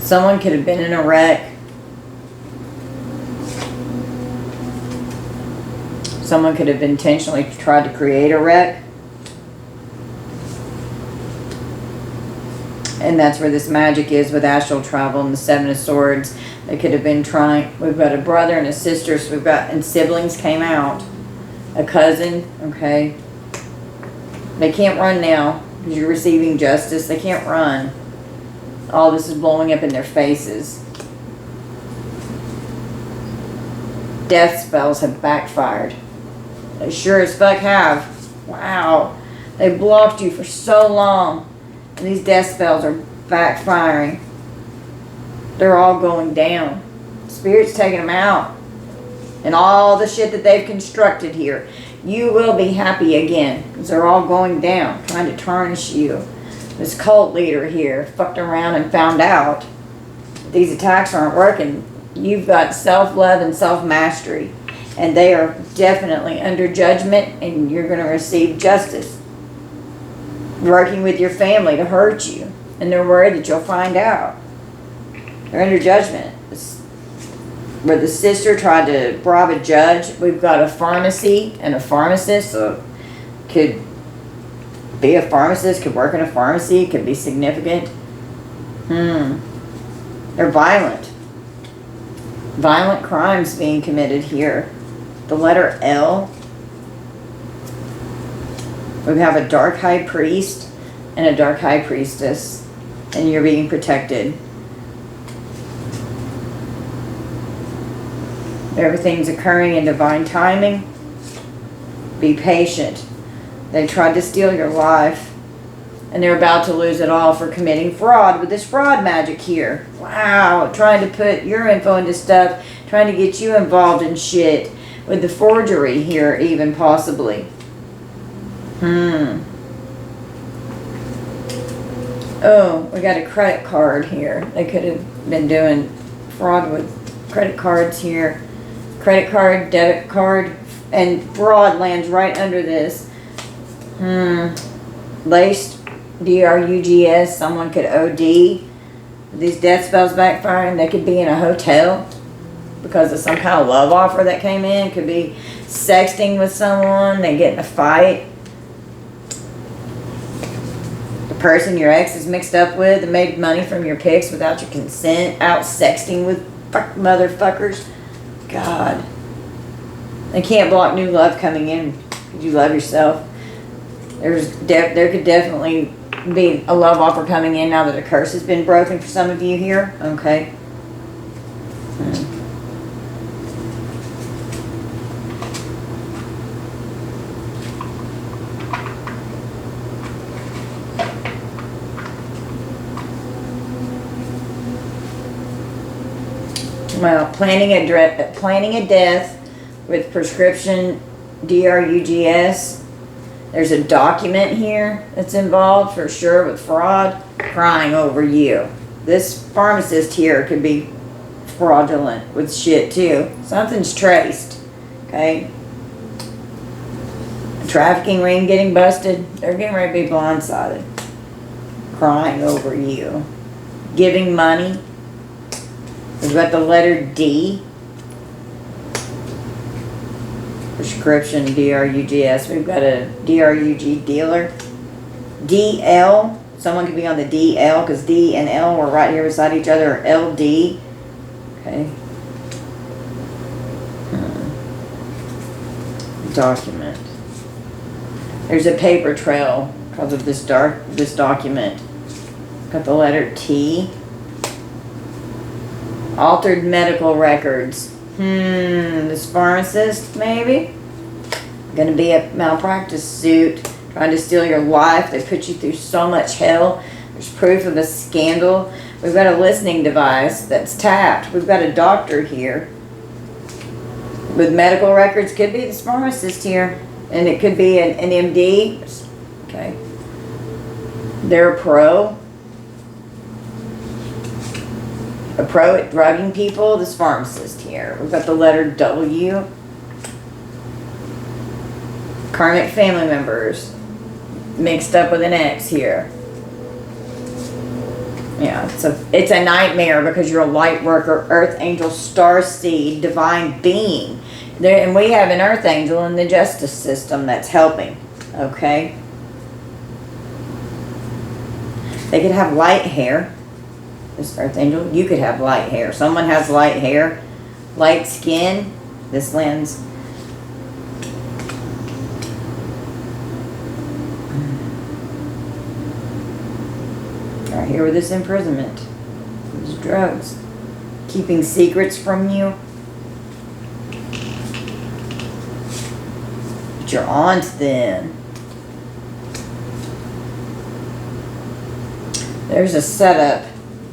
Someone could have been in a wreck. Someone could have intentionally tried to create a wreck. And that's where this magic is with astral travel and the Seven of Swords. They could have been trying. We've got a brother and a sister. So we've got, and siblings came out. A cousin, okay. They can't run now because you're receiving justice. They can't run. All this is blowing up in their faces. Death spells have backfired. They sure as fuck have. Wow. They blocked you for so long. And these death spells are backfiring. They're all going down. Spirit's taking them out. And all the shit that they've constructed here. You will be happy again. Because they're all going down. Trying to tarnish you. This cult leader here fucked around and found out these attacks aren't working. You've got self-love and self-mastery. And they are definitely under judgment. And you're going to receive justice. Working with your family to hurt you. And they're worried that you'll find out. They're under judgment. Where the sister tried to bribe a judge. We've got a pharmacy and a pharmacist. So could be a pharmacist. Could work in a pharmacy. Could be significant. They're violent. Violent crimes being committed here. The letter L. We have a dark high priest and a dark high priestess. And you're being protected. Everything's occurring in divine timing. Be patient. They tried to steal your life. And they're about to lose it all for committing fraud with this fraud magic here. Wow. Trying to put your info into stuff. Trying to get you involved in shit. With the forgery here even possibly. Oh, we got a credit card here. They could have been doing fraud with credit cards here. Credit card, debit card, and fraud lands right under this. Laced, D-R-U-G-S, someone could OD. These death spells backfiring, they could be in a hotel because of some kind of love offer that came in. Could be sexting with someone, they get in a fight. The person your ex is mixed up with and made money from your pics without your consent, out sexting with motherfuckers. God. They can't block new love coming in because you love yourself. There could definitely be a love offer coming in now that a curse has been broken for some of you here. Okay. Well, planning a death with prescription drugs. There's a document here that's involved for sure with fraud, crying over you. This pharmacist here could be fraudulent with shit too. Something's traced, okay? A trafficking ring getting busted. They're getting ready to be blindsided. Crying over you. Giving money. We've got the letter D. Prescription drugs. We've got a drug dealer. DL. Someone could be on the DL because D and L were right here beside each other. Or LD. Okay. Document. There's a paper trail because of this document. Got the letter T. Altered medical records. This pharmacist, maybe? Gonna be a malpractice suit, trying to steal your life. They put you through so much hell. There's proof of a scandal. We've got a listening device that's tapped. We've got a doctor here with medical records. Could be this pharmacist here. And it could be an MD. Okay. They're a pro at drugging people. This pharmacist here. We've got the letter W. Karmic family members mixed up with an X here. Yeah, it's a nightmare because you're a light worker, earth angel, star seed, divine being. And we have an earth angel in the justice system that's helping. Okay? They could have light hair. This earth angel, you could have light hair. Someone has light hair, light skin. This lens. Right here with this imprisonment. These drugs. Keeping secrets from you. But you're on to them. There's a setup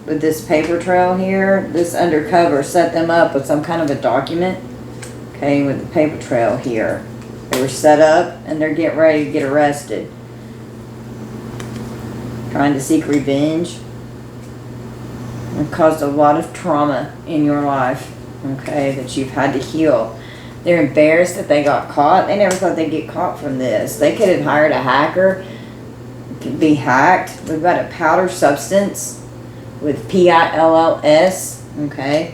with this paper trail here. This undercover set them up with some kind of a document. Okay, with the paper trail here. They were set up and they're getting ready to get arrested. Trying to seek revenge. It caused a lot of trauma in your life. Okay, that you've had to heal. They're embarrassed that they got caught. They never thought they'd get caught from this. They could have hired a hacker. It could be hacked. We've got a powder substance with PILLS, okay?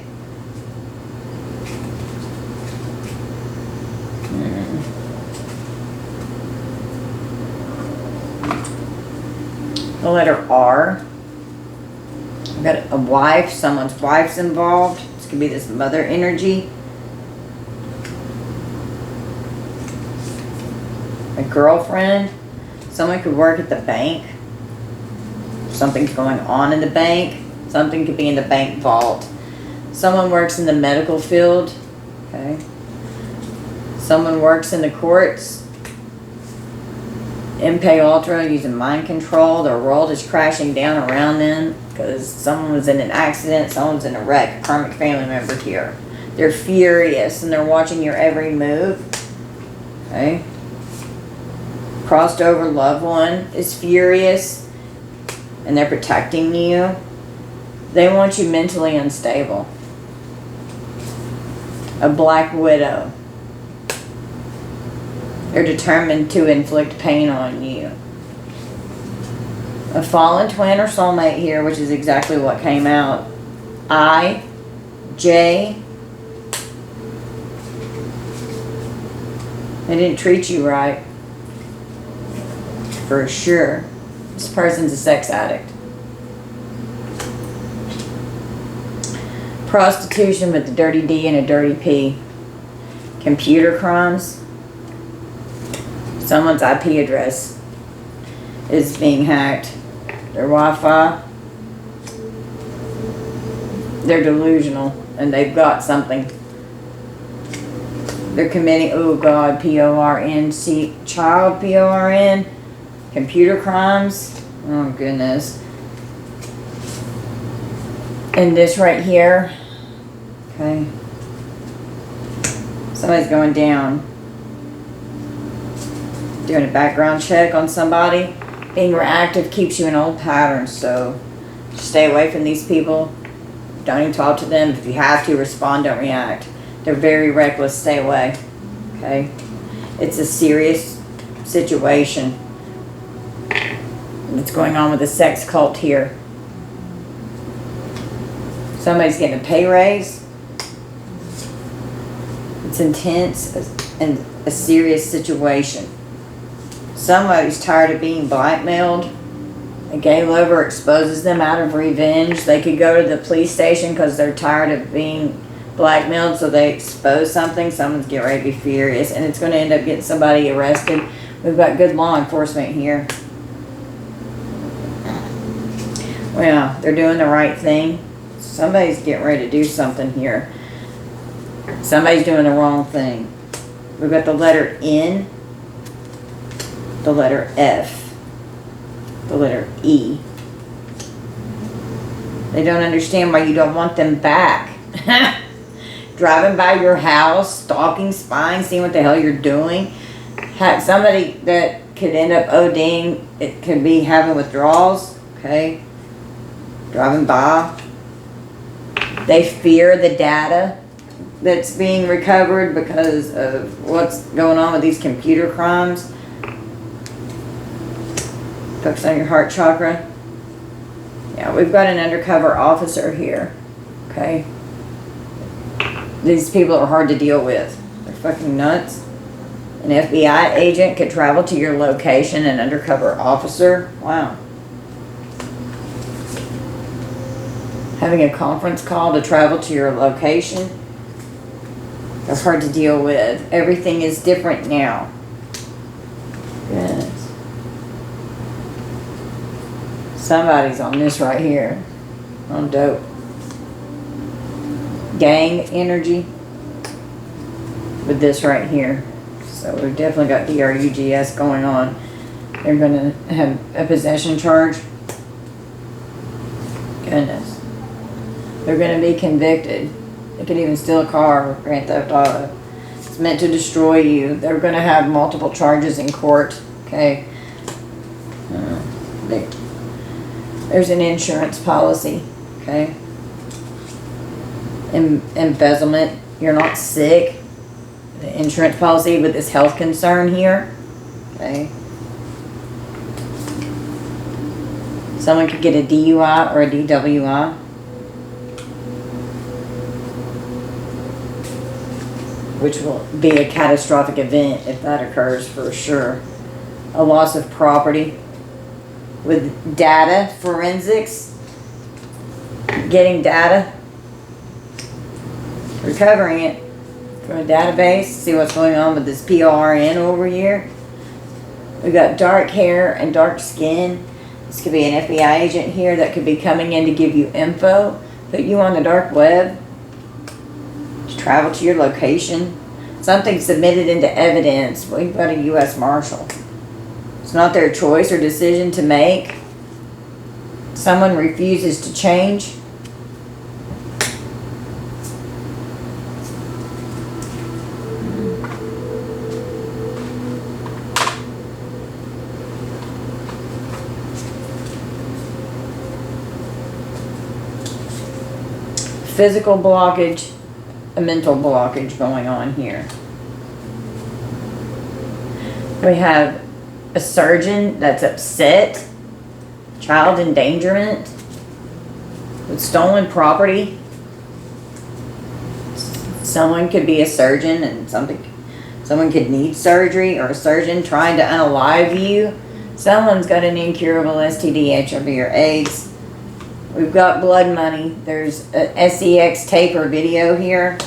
The letter R. We've got a wife, someone's wife's involved. This could be this mother energy. A girlfriend. Someone could work at the bank. Something's going on in the bank. Something could be in the bank vault. Someone works in the medical field. Okay. Someone works in the courts. MK Ultra using mind control. Their world is crashing down around them because someone was in an accident. Someone's in a wreck. A karmic family member here. They're furious and they're watching your every move. Okay. Crossed over loved one is furious. And they're protecting you. They want you mentally unstable. A black widow. They're determined to inflict pain on you. A fallen twin or soulmate here, which is exactly what came out. I, J. They didn't treat you right. For sure. This person's a sex addict. Prostitution with a dirty D and a dirty P. Computer crimes. Someone's IP address is being hacked. Their Wi-Fi. They're delusional and they've got something. They're committing, oh God, P-O-R-N-C, child, P-O-R-N, computer crimes. Oh goodness. And this right here, okay. Somebody's going down. Doing a background check on somebody. Being reactive keeps you in old patterns, so stay away from these people. Don't even talk to them. If you have to, respond, don't react. They're very reckless, stay away. Okay? It's a serious situation that's going on with a sex cult here. Somebody's getting a pay raise. It's intense and a serious situation. Somebody's tired of being blackmailed. A gay lover exposes them out of revenge. They could go to the police station because they're tired of being blackmailed, so they expose something. Someone's getting ready to be furious, and it's going to end up getting somebody arrested. We've got good law enforcement here. Well, they're doing the right thing. Somebody's getting ready to do something here. Somebody's doing the wrong thing. We've got the letter N, the letter F, the letter E. They don't understand why you don't want them back. Driving by your house, stalking, spying, seeing what the hell you're doing. Somebody that could end up ODing, it could be having withdrawals, okay? Driving by. They fear the data that's being recovered because of what's going on with these computer crimes. Focus on your heart chakra. Yeah, we've got an undercover officer here. Okay. These people are hard to deal with. They're fucking nuts. An FBI agent could travel to your location, an undercover officer. Wow. Having a conference call to travel to your location. They're hard to deal with. Everything is different now. Yes. Somebody's on this right here. On dope. Gang energy. With this right here. So we've definitely got DRUGS going on. They're going to have a possession charge. Goodness. They're going to be convicted. They could even steal a car with Grand Theft Auto. It's meant to destroy you. They're going to have multiple charges in court. Okay. There's an insurance policy. Okay. Embezzlement. You're not sick. The insurance policy with this health concern here. Okay. Someone could get a DUI or a DWI. Which will be a catastrophic event if that occurs for sure. A loss of property. With data forensics. Getting data. Recovering it from a database. See what's going on with this PRN over here. We've got dark hair and dark skin. This could be an FBI agent here that could be coming in to give you info. Put you on the dark web. Travel to your location. Something submitted into evidence. Well, you've got a U.S. Marshal. It's not their choice or decision to make. Someone refuses to change. Physical blockage. A mental blockage going on here. We have a surgeon that's upset child endangerment with stolen property. Someone could be a surgeon and someone could need surgery, or a surgeon trying to unalive you. Someone's got an incurable STD, HIV, or AIDS. We've got blood money. There's a SEX tape or video here.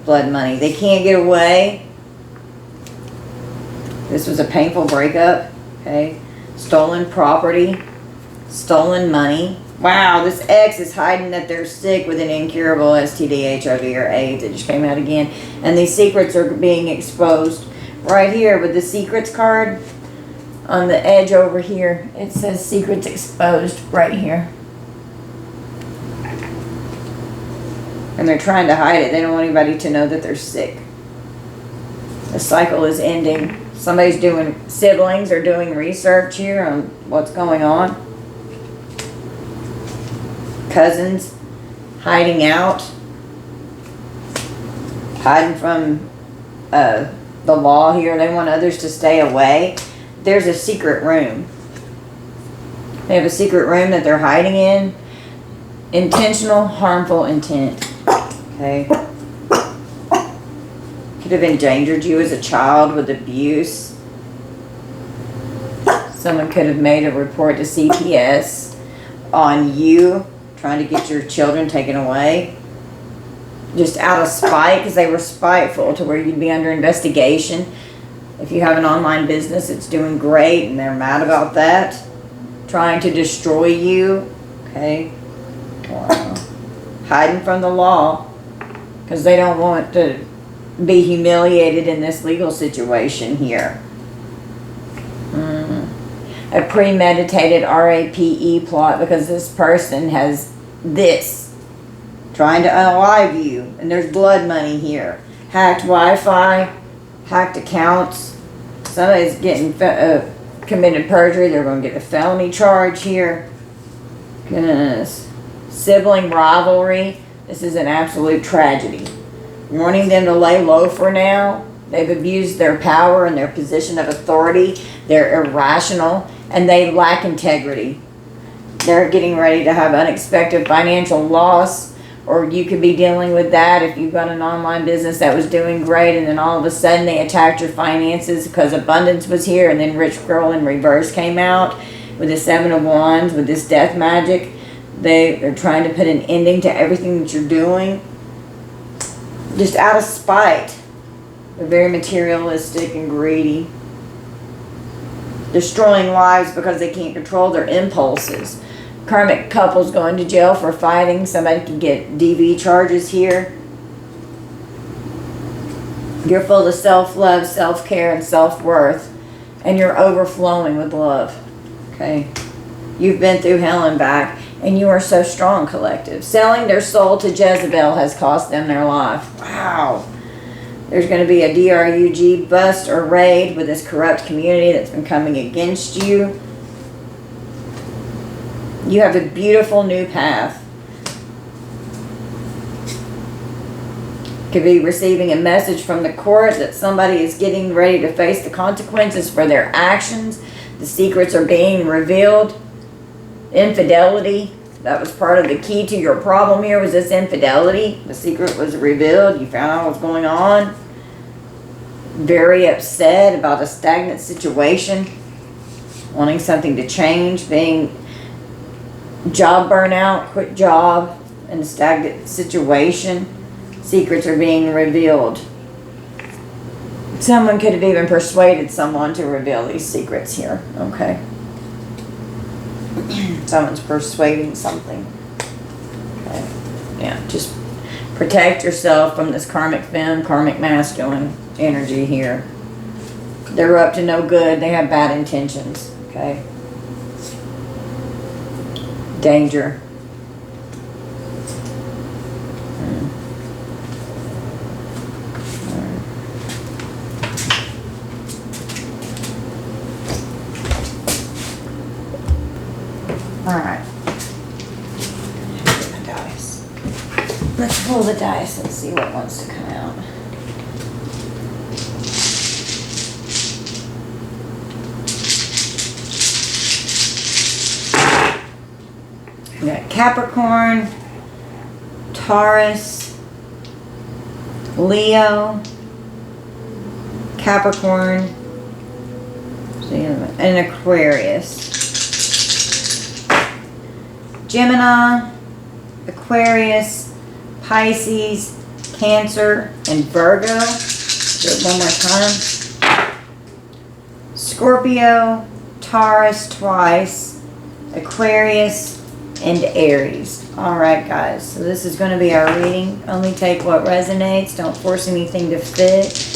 Blood money. They can't get away. This was a painful breakup. Okay. Stolen property. Stolen money. Wow, this X is hiding that they're sick with an incurable STD, HIV, or AIDS. It just came out again. And these secrets are being exposed. Right here with the secrets card on the edge over here. It says secrets exposed right here. And they're trying to hide it. They don't want anybody to know that they're sick. The cycle is ending. Siblings are doing research here on what's going on. Cousins hiding out. Hiding from the law here. They want others to stay away. There's a secret room. They have a secret room that they're hiding in. Intentional, harmful intent. Okay. Could have endangered you as a child with abuse. Someone could have made a report to CPS on you trying to get your children taken away. Just out of spite, because they were spiteful to where you'd be under investigation. If you have an online business, it's doing great and they're mad about that. Trying to destroy you. Okay. Wow. Hiding from the law because they don't want to be humiliated in this legal situation here. A premeditated RAPE plot because this person has this. Trying to unalive you. And there's blood money here. Hacked Wi-Fi. Hacked accounts. Somebody's getting committed perjury. They're going to get a felony charge here. Goodness. Sibling rivalry. This is an absolute tragedy. Wanting them to lay low for now. They've abused their power and their position of authority. They're irrational and they lack integrity. They're getting ready to have unexpected financial loss, or you could be dealing with that if you've got an online business that was doing great and then all of a sudden they attacked your finances because abundance was here, and then Rich Girl in Reverse came out with the Seven of Wands with this death magic. They're trying to put an ending to everything that you're doing. Just out of spite. They're very materialistic and greedy. Destroying lives because they can't control their impulses. Karmic couples going to jail for fighting. Somebody can get DV charges here. You're full of self-love, self-care, and self-worth. And you're overflowing with love. Okay? You've been through hell and back. And you are so strong, collective. Selling their soul to Jezebel has cost them their life. Wow. There's going to be a DRUG bust or raid with this corrupt community that's been coming against you. You have a beautiful new path. Could be receiving a message from the court that somebody is getting ready to face the consequences for their actions. The secrets are being revealed. Infidelity. That was part of the key to your problem here, was this infidelity. The secret was revealed. You found out what's going on. Very upset about a stagnant situation. Wanting something to change. Being job burnout, quit job, in a stagnant situation. Secrets are being revealed. Someone could have even persuaded someone to reveal these secrets here. Okay. Someone's persuading something. Okay. Yeah, just protect yourself from this karmic femme, karmic masculine energy here. They're up to no good. They have bad intentions. Okay. Danger. Alright. My dice. Let's pull the dice and see what wants to come out. Capricorn, Taurus, Leo, Capricorn, and Aquarius. Gemini, Aquarius, Pisces, Cancer, and Virgo. Do it one more time. Scorpio, Taurus twice, Aquarius, and Aries. Alright guys, so this is going to be our reading. Only take what resonates. Don't force anything to fit.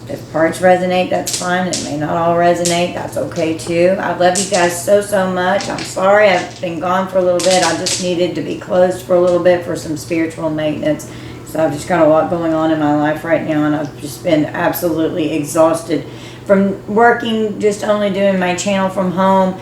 If parts resonate, that's fine. It may not all resonate. That's okay too. I love you guys so, so much. I'm sorry I've been gone for a little bit. I just needed to be closed for a little bit for some spiritual maintenance. So I've just got a lot going on in my life right now, and I've just been absolutely exhausted from working, just only doing my channel from home,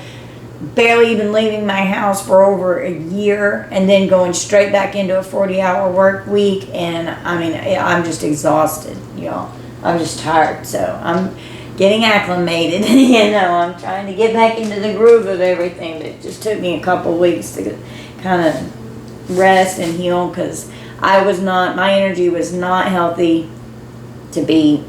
barely even leaving my house for over a year, and then going straight back into a 40-hour work week. And I mean, I'm just exhausted, y'all. I'm just tired, so I'm getting acclimated. I'm trying to get back into the groove of everything. But it just took me a couple weeks to kind of rest and heal, because my energy was not healthy to be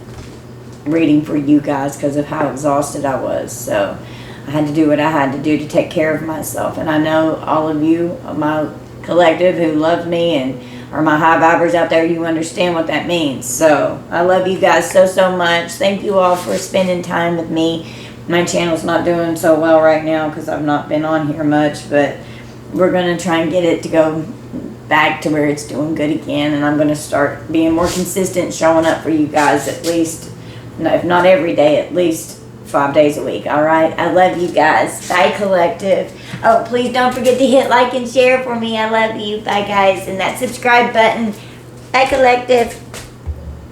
reading for you guys because of how exhausted I was. So I had to do what I had to do to take care of myself. And I know all of you, my collective, who love me and are my high vibers out there, you understand what that means. So I love you guys so, so much. Thank you all for spending time with me. My channel's not doing so well right now because I've not been on here much, but we're going to try and get it to go back to where it's doing good again. And I'm going to start being more consistent, showing up for you guys at least, if not every day, at least 5 days a week. All right, I love you guys. Bye, collective. Oh, please don't forget to hit like and share for me. I love you. Bye, guys. And that subscribe button. Bye, collective.